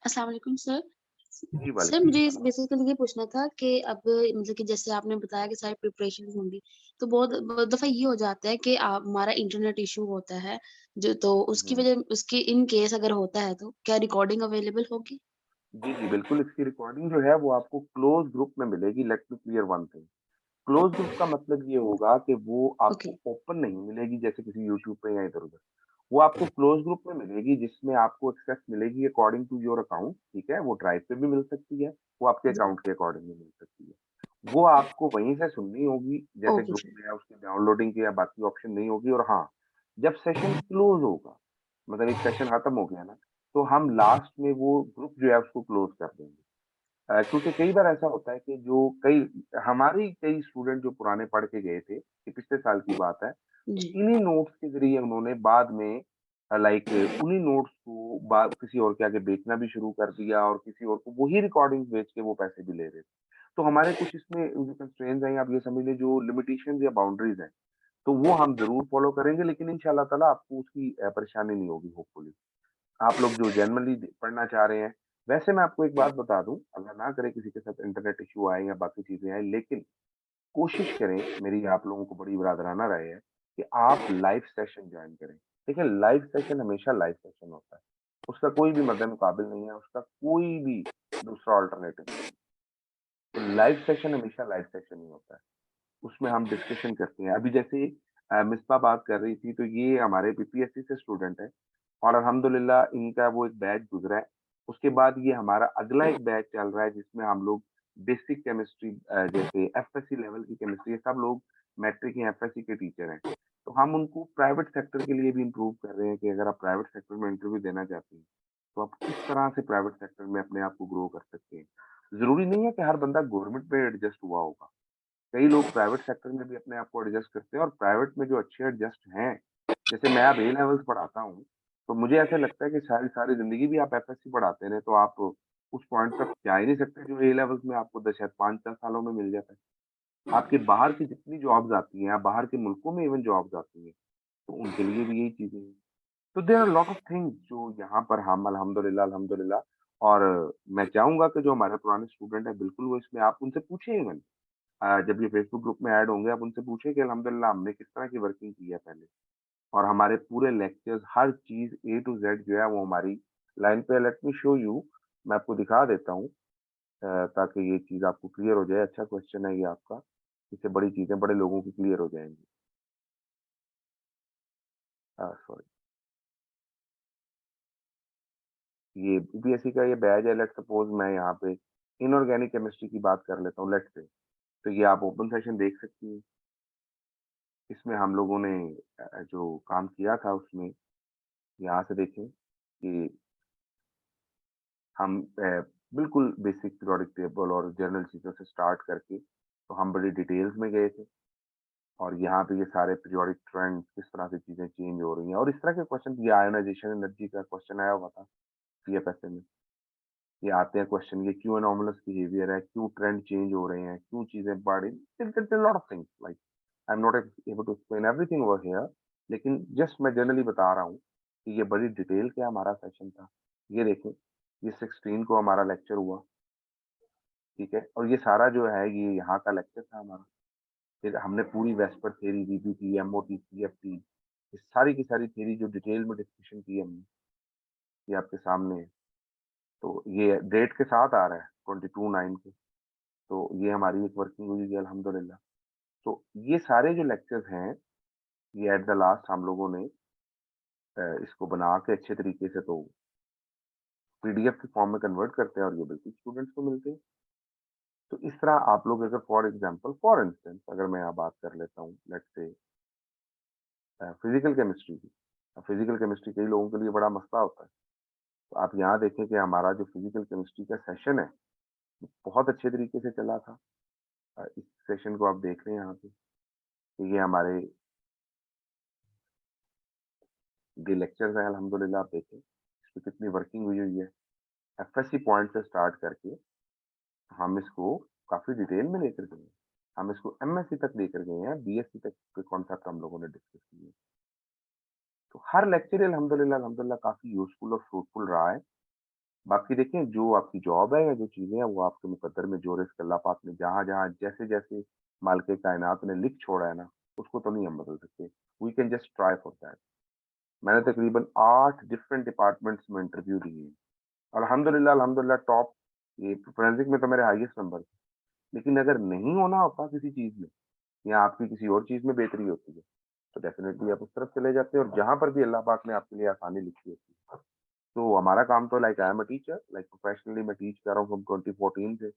अस्सलाम वालेकुम सर। जी, सर वालेकुम मुझे सलाम। बेसिकली ये पूछना था कि अब मतलब कि जैसे आपने बताया कि सारी प्रिपरेशंस होंगी, तो बहुत बहुत दफ़ा ये हो जाता है कि हमारा इंटरनेट इश्यू होता है, जो तो उसकी हुँ। वजह उसकी इन केस अगर होता है तो क्या रिकॉर्डिंग अवेलेबल होगी? जी, जी, बिल्कुल इसकी रिकॉर्डिंग जो है वो आपको क्लोज़ ग्रुप में मिलेगी। Let me clear one thing, close group का मतलब ये होगा कि वो ओके, आपको ओपन नहीं मिलेगी जैसे किसी यूट्यूब पे या इधर-उधर। वो आपको क्लोज़ ग्रुप में मिलेगी जिसमें आपको एक्सेस मिलेगी अकॉर्डिंग टू योर अकाउंट, ठीक है? वो ड्राइव पे भी मिल सकती है, वो आपके जी, अकाउंट के अकॉर्डिंग भी मिल सकती है। वो आपको वहीं से सुननी होगी, जैसे ओके ग्रुप सर। में है उसकी डाउनलोडिंग की या बाकी ऑप्शन नहीं होगी और हाँ, जब सेशन क्लोज़ होगा, मतलब एक सेशन खत्म हो गया ना, तो हम लास्ट में वो ग्रुप जो है उसको क्लोज़ कर देंगे। क्योंकि कई बार ऐसा होता है कि जो कई हमारे कई स्टूडेंट जो पुराने पढ़ के गए थे, ये पिछले साल की बात है, तो जी, इन्हीं नोट्स के ज़रिए उन्होंने बाद में लाइक उन्हीं नोट्स को बा किसी और के आगे बेचना भी शुरू कर दिया और किसी और को वही रिकॉर्डिंग्स बेच के वो पैसे भी ले रहे थे। तो हमारे कुछ इसमें जो कंस्ट्रेंट्स हैं, आप ये समझ लें जो लिमिटेशंस या बाउंड्रीज़ हैं, तो वो हम ज़रूर फॉलो करेंगे लेकिन इंशाअल्लाह ताला आपको उसकी परेशानी नहीं होगी होपफुली। आप लोग जो जेनुइनली पढ़ना चाह रहे हैं, वैसे मैं आपको एक बात बता दूँ, अल्लाह ना करे किसी के साथ इंटरनेट इश्यू आए या बाकी चीज़ें आएँ, लेकिन कोशिश करें, मेरी आप लोगों को बड़ी ब्रादराना राय है कि आप लाइव सेशन जॉइन करें। देखिए, लाइव सेशन हमेशा लाइव सेशन होता है। उसका कोई भी मद्दे-मुकाबिल नहीं है, उसका कोई भी दूसरा अल्टरनेटिव नहीं है। तो लाइव सेशन हमेशा लाइव सेशन ही होता है। उसमें हम डिस्कशन करते हैं। अभी जैसे मिस्बा बात कर रही थी, तो ये हमारे बीपीएससी से स्टूडेंट हैं और अल्हम्दुलिल्लाह इनका वो एक बैच गुज़रा है। उसके बाद ये हमारा अगला एक बैच चल रहा है जिसमें हम लोग बेसिक केमिस्ट्री जैसे एफएससी लेवल की केमिस्ट्री है, सब लोग मैट्रिक या एफएससी के टीचर हैं। तो हम उनको प्राइवेट सेक्टर के लिए भी इम्प्रूव कर रहे हैं कि अगर आप प्राइवेट सेक्टर में इंटरव्यू देना चाहते हैं, तो आप किस तरह से प्राइवेट सेक्टर में अपने आप को ग्रो कर सकते हैं। ज़रूरी नहीं है कि हर बंदा गवर्नमेंट में एडजस्ट हुआ होगा। कई लोग प्राइवेट सेक्टर में भी अपने आप को एडजस्ट करते हैं और प्राइवेट में जो अच्छे एडजस्ट हैं, जैसे मैं अब ए लेवल्स पढ़ाता हूँ, तो मुझे ऐसा लगता है कि सारी सारी ज़िंदगी भी आप एफएससी पढ़ाते रहे, तो आप उस पॉइंट तक जा ही नहीं सकते जो ए लेवल्स में आपको द शायद 5-10 सालों में मिल जाता है। आपके बाहर की जितनी जॉब्स आती हैं, बाहर के मुल्कों में इवन जॉब्स आती हैं, तो उनके लिए भी यही चीज़ें हैं। तो there are lot of things जो यहाँ पर हम अल्हम्दुलिल्लाह अल्हम्दुलिल्लाह और मैं चाहूँगा कि जो हमारे पुराने स्टूडेंट हैं, बिल्कुल वो इसमें आप उनसे पूछें इवन। जब ये फेसबुक ग्रुप में ऐड होंगे आप उनसे पूछिए कि अल्हम्दुलिल्लाह हमने किस तरह की वर्किंग की है पहले और हमारे पूरे लेक्चर्स हर चीज़ ए टू ज़ेड जो है वो हमारी लाइन पे लेट मी शो यू मैं आपको दिखा देता हूँ ताकि ये चीज़ आपको क्लियर हो जाए। अच्छा क्वेश्चन है ये आपका, इससे बड़ी चीज़ें बड़े लोगों की क्लियर हो जाएँगी। सॉरी ये यूपीएससी का ये बैच है लेट्स सपोज़ मैं यहाँ पे इनऑर्गेनिक केमिस्ट्री की बात कर लेता हूँ लेट्स से, तो ये आप ओपन सेशन देख सकती हैं। इसमें हम लोगों ने जो काम किया था उसमें यहाँ से देखें कि हम बिल्कुल बेसिक पीरियोडिक टेबल और जनरल चीज़ों से स्टार्ट करके तो हम बड़ी डिटेल्स में गए थे और यहाँ पे ये सारे पीरियोडिक ट्रेंड्स किस तरह से चीज़ें चेंज हो रही हैं और इस तरह के क्वेश्चन ये आयोनाइजेशन एनर्जी का क्वेश्चन आया हुआ था सीएफएसए में। ये आते हैं क्वेश्चन ये क्यों एनोमलस बिहेवियर है, क्यों ट्रेंड चेंज हो रहे हैं, क्यों चीज़ें बढ़ रही lot of things like I am not able to explain everything over here लेकिन जस्ट मैं जनरली बता रहा हूँ कि ये बड़ी डिटेल के हमारा सेशन था। ये देखें, ये 16 को हमारा लेक्चर हुआ। ठीक है? और ये सारा जो है ये यहाँ का लेक्चर था हमारा। फिर हमने पूरी VSEPR theory, VBT, MOT, CFT ये सारी की सारी थ्योरी जो डिटेल में डिस्कशन की हमने, ये आपके सामने है। तो ये डेट के साथ आ रहा है 22/9 को, तो ये हमारी एक वर्किंग हुई है अल्हम्दुलिल्लाह। तो ये सारे जो लेक्चर्स हैं, ये एट द लास्ट हम लोगों ने इसको बना के अच्छे तरीके से तो पीडीएफ के फॉर्म में कन्वर्ट करते हैं और ये बिल्कुल स्टूडेंट्स को मिलते हैं। तो इस तरह आप लोग अगर फॉर इंस्टेंस अगर मैं यहाँ बात कर लेता हूँ लेट्स से फिजिकल केमिस्ट्री की। फिजिकल केमिस्ट्री कई लोगों के लिए बड़ा मसला होता है। तो आप यहाँ देखें कि हमारा जो फिजिकल केमिस्ट्री का सेशन है, बहुत अच्छे तरीके से चला था। इस सेशन को आप देख रहे हैं यहाँ पे, तो ये हमारे जो लेक्चर्स हैं अल्हम्दुलिल्लाह आप देखें, इसमें कितनी वर्किंग हुई हुई है। एफएससी पॉइंट से स्टार्ट करके हम इसको काफ़ी डिटेल में लेकर गए हैं। हम इसको एमएससी तक लेकर गए हैं, बीएससी तक के कॉन्सेप्ट हम लोगों ने डिस्कस किए। तो हर लेक्चर अल्हम्दुलिल्लाह अल्हम्दुलिल्लाह काफ़ी यूज़फुल और फ्रूटफुल रहा है। बाकी देखें जो आपकी जॉब है या जो चीज़ें हैं वो आपके मुकद्दर में जो रिज़्क अल्लाह पाक ने जहाँ-जहाँ जैसे-जैसे मालिक कायनात ने लिख छोड़ा है ना, उसको तो नहीं हम बदल सकते। We can just try for that. मैंने तकरीबन 8 डिफरेंट डिपार्टमेंट्स में इंटरव्यू दिए हैं। अल्हम्दुलिल्लाह अल्हम्दुलिल्लाह टॉप ये फोरेंसिक में तो मेरे हाईएस्ट नंबर थे। लेकिन अगर नहीं होना होता किसी चीज़ में या आपकी किसी और चीज़ में बेहतरी होती है, तो डेफ़िनेटली आप उस तरफ चले जाते हैं और जहाँ पर भी अल्लाह पाक ने आपके लिए आसानी लिखी होती है। तो हमारा काम तो like I am a teacher, like professionally मैं टीच कर रहा हूँ फ्रॉम 2014 से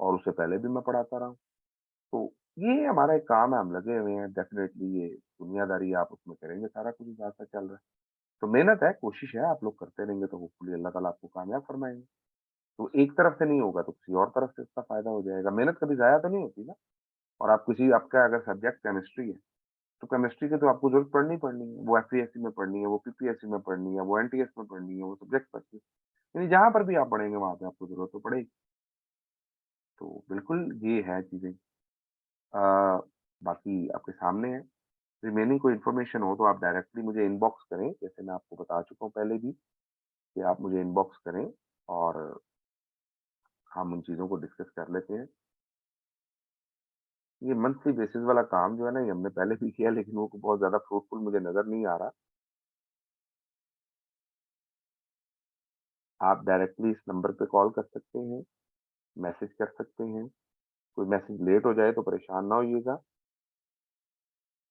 और उससे पहले भी मैं पढ़ाता रहा हूँ। तो ये हमारा एक काम है, हम लगे हुए हैं, डेफ़िनेटली ये दुनियादारी आप उसमें करेंगे, सारा कुछ इस रास्ते चल रहा है। तो मेहनत है, कोशिश है, आप लोग करते रहेंगे तो होपफुली अल्लाह ताला आपको कामयाब फरमाएँगे। तो एक तरफ से नहीं होगा तो किसी और तरफ से इसका फ़ायदा हो जाएगा। मेहनत कभी ज़ाया तो नहीं होती ना। और आप किसी आपका अगर सब्जेक्ट केमिस्ट्री है, तो केमिस्ट्री की तो आपको ज़रूरत पड़नी ही पड़नी है। वो एफईएससी में पढ़नी है, वो पीपीएससी में पढ़नी है, वो एनटीएस में पढ़नी है, वो सब्जेक्ट स्पेसिफिक यानी जहाँ पर भी आप पढ़ेंगे वहाँ पे आपको ज़रूरत तो पड़ेगी। तो बिल्कुल ये है चीज़ें। बाकी आपके सामने है। रिमेनिंग कोई इन्फॉर्मेशन हो तो आप डायरेक्टली मुझे इनबॉक्स करें, जैसे मैं आपको बता चुका हूँ पहले भी कि आप मुझे इनबॉक्स करें और हम उन चीज़ों को डिस्कस कर लेते हैं। ये मंथली बेसिस वाला काम जो है ना, ये हमने पहले भी किया लेकिन वो बहुत ज़्यादा फ्रूटफुल मुझे नज़र नहीं आ रहा। आप डायरेक्टली इस नंबर पे कॉल कर सकते हैं, मैसेज कर सकते हैं। कोई मैसेज लेट हो जाए तो परेशान ना होइएगा,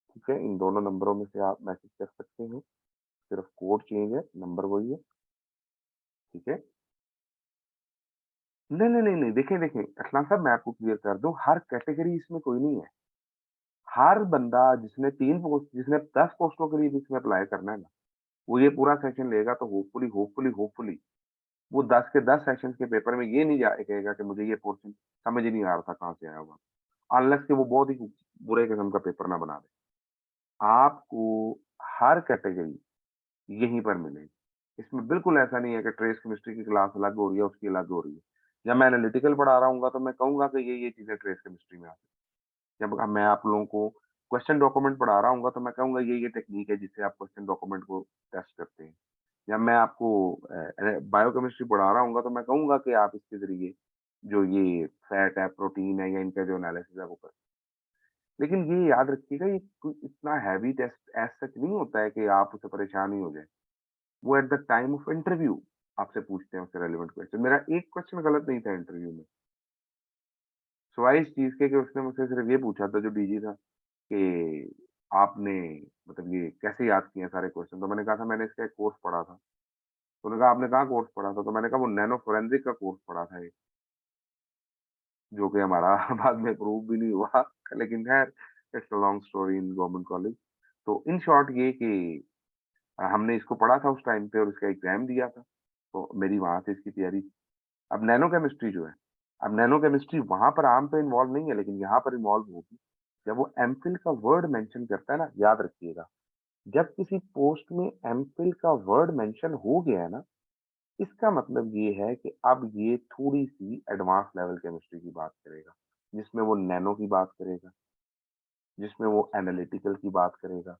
ठीक है? इन दोनों नंबरों में से आप मैसेज कर सकते हैं, सिर्फ़ कोड चेंज है, नंबर वही है, ठीक है? नहीं, नहीं, नहीं, नहीं, देखें, अरसलान साहब मैं आपको क्लियर कर दूँ, हर कैटेगरी इसमें कोई नहीं है। हर बंदा जिसने 10 पोस्टों के लिए भी इसमें अप्लाई करना है ना, वो ये पूरा सेशन लेगा तो होपफुली वो 10 के 10 सेशंस के पेपर में ये नहीं जा कहेगा कि मुझे ये पोर्शन समझ ही नहीं आ रहा था कहाँ से आया हुआ। अनलेस कि वो बहुत ही बुरे किस्म का पेपर ना बना दे। आपको हर कैटेगरी यहीं पर मिलेगी। इसमें बिल्कुल ऐसा नहीं है कि ट्रेस केमिस्ट्री की क्लास अलग हो रही है, उसकी अलग हो रही है। जब मैं एनालिटिकल पढ़ा रहा हूँगा तो मैं कहूँगा कि ये चीज़ें ट्रेस केमिस्ट्री में आती हैं। जब मैं आप लोगों को क्वेश्चन डॉक्यूमेंट पढ़ा रहा हूँगा तो मैं कहूँगा ये टेक्नीक है जिससे आप क्वेश्चन डॉक्यूमेंट को टेस्ट करते हैं। या मैं आपको बायोकेमिस्ट्री पढ़ा रहा हूँगा तो मैं कहूँगा कि आप इसके ज़रिए जो ये फैट है, प्रोटीन है या इनका जो एनालिसिस है वो करें। लेकिन ये याद रखिएगा ये कोई इतना हैवी टेस्ट एज़ सच नहीं होता है कि आप उससे परेशान ही हो जाएँ। वो at the time of interview आपसे पूछते हैं उससे रेलेवेंट क्वेश्चन। मेरा एक क्वेश्चन गलत नहीं था इंटरव्यू में। सिवाय इस चीज़ के कि उसने मुझसे सिर्फ़ ये पूछा था जो डीजी था कि आपने मतलब ये कैसे याद किए हैं सारे क्वेश्चन? तो मैंने कहा था मैंने इसका एक कोर्स पढ़ा था। तो उन्होंने कहा आपने कहाँ कोर्स पढ़ा था? तो मैंने कहा वो नैनो फोरेंसिक का कोर्स पढ़ा था एक, जो कि हमारा बाद में प्रूव भी नहीं हुआ। लेकिन ख़ैर it's a long story in government college. तो इन शॉर्ट ये कि हमने इसको पढ़ा था उस टाइम पे और इसका एग्ज़ाम दिया था। तो मेरी वहाँ से इसकी तैयारी अब नैनो केमिस्ट्री जो है, अब नैनो केमिस्ट्री वहाँ पर आम पे इन्वॉल्व नहीं है लेकिन यहाँ पर इन्वॉल्व होगी। जब वो एमफिल का वर्ड मेंशन करता है ना, याद रखिएगा, जब किसी पोस्ट में एमफिल का वर्ड मेंशन हो गया है ना, इसका मतलब ये है कि अब ये थोड़ी-सी एडवांस लेवल केमिस्ट्री की बात करेगा, जिसमें वो नैनो की बात करेगा, जिसमें वो एनालिटिकल की बात करेगा,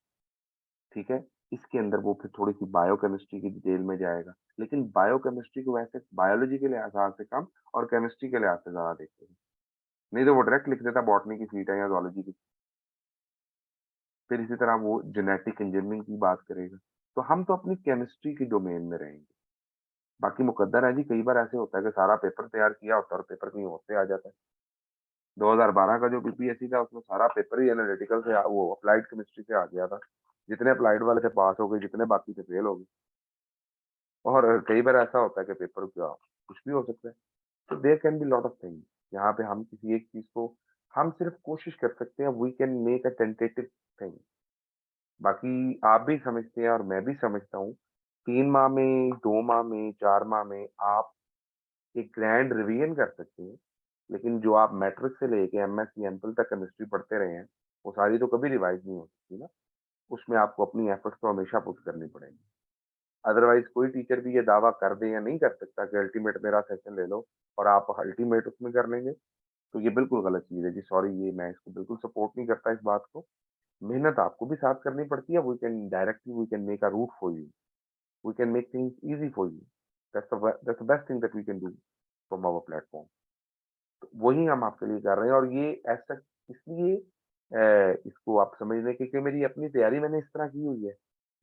ठीक है? इसके अंदर वो फिर थोड़ी-सी बायोकेमिस्ट्री की डिटेल में जाएगा, लेकिन बायोकेमिस्ट्री को वैसे बायोलॉजी के लिहाज़ से कम और केमिस्ट्री के लिहाज़ से ज़्यादा देखेगा। नहीं तो वो डायरेक्ट लिख देता बॉटनी की सीट है या ज़ूलॉजी की। फिर इसी तरह वो जेनेटिक इंजीनियरिंग की बात करेगा। तो हम तो अपनी केमिस्ट्री के डोमेन में रहेंगे। बाकी मुकद्दर है जी, कई बार ऐसे होता है कि सारा पेपर तैयार किया होता है और पेपर कहीं और से आ जाता है। 2012 का जो पीपीएससी था उसमें सारा पेपर ही एनालिटिकल से वो अप्लाइड केमिस्ट्री से आ गया था। जितने अप्लाइड वाले थे पास हो गए, जितने बाकी थे फेल हो गए। और कई बार ऐसा होता है कि पेपर क्या कुछ भी हो सकता है। तो there can be lot of things यहाँ पे हम किसी एक चीज़ को हम सिर्फ कोशिश कर सकते हैं, we can make a tentative thing. बाकी आप भी समझते हैं और मैं भी समझता हूँ, 3 माह में, 2 माह में, 4 माह में आप एक ग्रैंड रिवीजन कर सकते हैं। लेकिन जो आप मैट्रिक से लेके एमएससी, एमफिल तक केमिस्ट्री पढ़ते रहे हैं, वो सारी तो कभी रिवाइज़ नहीं हो सकती ना। उसमें आपको अपनी एफर्ट्स तो हमेशा पुट करनी पड़ेंगी। अदरवाइज़ कोई टीचर भी ये दावा कर दे या नहीं कर सकता कि अल्टीमेट मेरा सेशन ले लो और आप अल्टीमेट उसमें कर लेंगे, तो ये बिल्कुल गलत चीज़ है जी, सॉरी ये मैं इसको बिल्कुल सपोर्ट नहीं करता इस बात को। मेहनत आपको भी साथ करनी पड़ती है, we can make a route for you, we can make things easy for you. That's the best thing that we can do from our platform. तो वही हम आपके लिए कर रहे हैं और ये ऐसा इसलिए इसको आप समझ लें क्योंकि मेरी अपनी तैयारी मैंने इस तरह की हुई है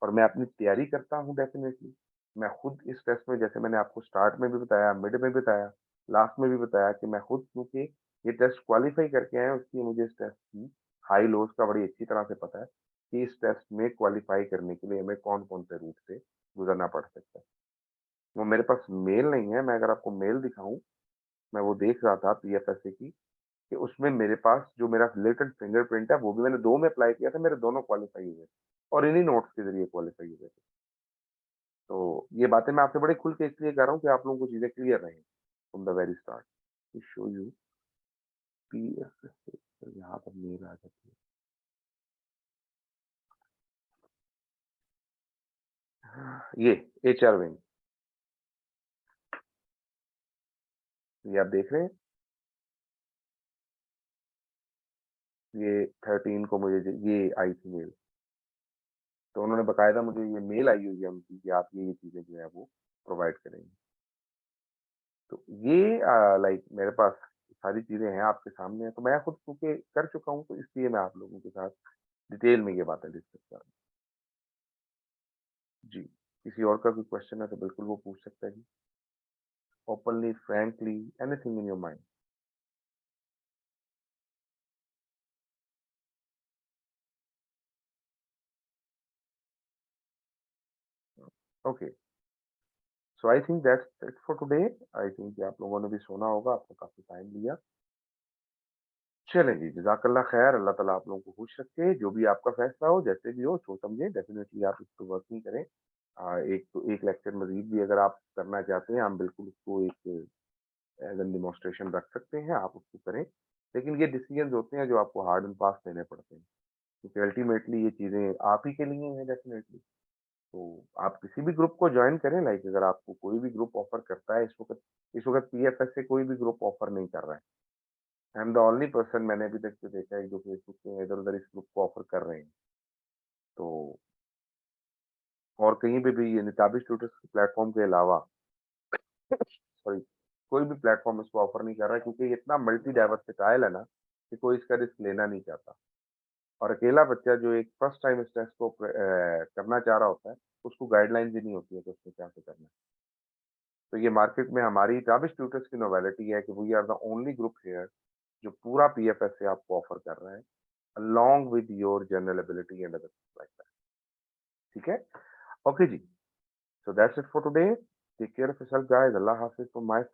और मैं अपनी तैयारी करता हूँ डेफ़िनेटली। मैं खुद इस टेस्ट में जैसे मैंने आपको स्टार्ट में भी बताया, मिड में भी बताया, लास्ट में भी बताया कि मैं खुद क्योंकि ये टेस्ट क्वालीफाई करके आया हूँ इसलिए मुझे इस टेस्ट की हाई लोज़ का बड़ी अच्छी तरह से पता है कि इस टेस्ट में क्वालीफाई करने के लिए हमें कौन-कौन से रूट से गुज़रना पड़ सकता है। वो मेरे पास मेल नहीं है, मैं अगर आपको मेल दिखाऊँ, मैं वो देख रहा था पीएफएसए की कि उसमें मेरे पास जो मेरा लेटेस्ट फिंगरप्रिंट है, वो भी मैंने 2 में अप्लाई किया था, मेरे दोनों क्वालीफाई हुए और इन्हीं नोट्स के ज़रिए क्वालीफाई हुए थे। तो ये बातें मैं आपसे बड़े खुल के इसलिए कर रहा हूँ कि आप लोगों को चीज़ें क्लियर रहें from the very start. To show you PFSA तो यहाँ पर मेल आ जाती है। ये एचआर विंग, ये आप देख रहे हैं? ये 13 को मुझे ये आई थी मेल। तो उन्होंने बाकायदा मुझे ये मेल आई हुई है उनकी कि आप ये चीज़ें जो है वो प्रोवाइड करेंगे। तो ये लाइक मेरे पास सारी चीज़ें हैं आपके सामने हैं, तो मैं खुद चूँकि कर चुका हूँ, तो इसलिए मैं आप लोगों के साथ डिटेल में ये बातें डिस्कस कर रहा हूँ। जी, किसी और का कोई क्वेश्चन है तो बिल्कुल वो पूछ सकता है जी। Openly, frankly, anything in your mind. Okay, so I think that's it for today. I think कि आप लोगों ने भी सोना होगा, आपको काफ़ी टाइम लिया। चलें जी, जज़ाकल्लाह खैर, अल्लाह ताला आप लोगों को खुश रखे, जो भी आपका फ़ैसला हो, जैसे भी हो, सोच समझे डेफ़िनिटली आप इस पे वर्किंग करें। एक तो एक लेक्चर मज़ीद भी अगर आप करना चाहते हैं, हम बिल्कुल उसको एक एज़ एन डेमोंस्ट्रेशन रख सकते हैं, आप उसको करें। लेकिन ये डिसीज़न्स होते हैं जो आपको हार्ड एंड फास्ट लेने पड़ते हैं, क्योंकि अल्टीमेटली ये चीज़ें आप ही के लिए हैं डेफ़िनिटली। तो आप किसी भी ग्रुप को जॉइन करें, लाइक अगर आपको कोई भी ग्रुप ऑफ़र करता है इस वक़्त पीएफएस से कोई भी ग्रुप ऑफ़र नहीं कर रहा है। I am the only person मैंने अभी तक जो देखा है जो फेसबुक पे इधर-उधर इस ग्रुप को ऑफ़र कर रहे हैं। तो और कहीं पे भी ये निताबिश ट्यूटर्स प्लेटफ़ॉर्म के अलावा सॉरी कोई भी प्लेटफ़ॉर्म इसको ऑफ़र नहीं कर रहा है क्योंकि ये इतना मल्टी डाइवर्सिटाइल है ना, कि कोई इसका रिस्क लेना नहीं चाहता। और अकेला बच्चा जो एक फर्स्ट टाइम इस टेस्ट को करना चाह रहा होता है, उसको गाइडलाइंस भी नहीं होती है कि उसको क्या से करना है। तो ये मार्केट में हमारी ताबिश ट्यूटर्स की नोवेलिटी है कि we are the only group here जो पूरा पीएफएस से आपको ऑफ़र कर रहा है, along with your general ability and other things like that. ठीक है? Okay ji. So that's it for today. Take care of yourself, guys. Allah Hafiz from my side.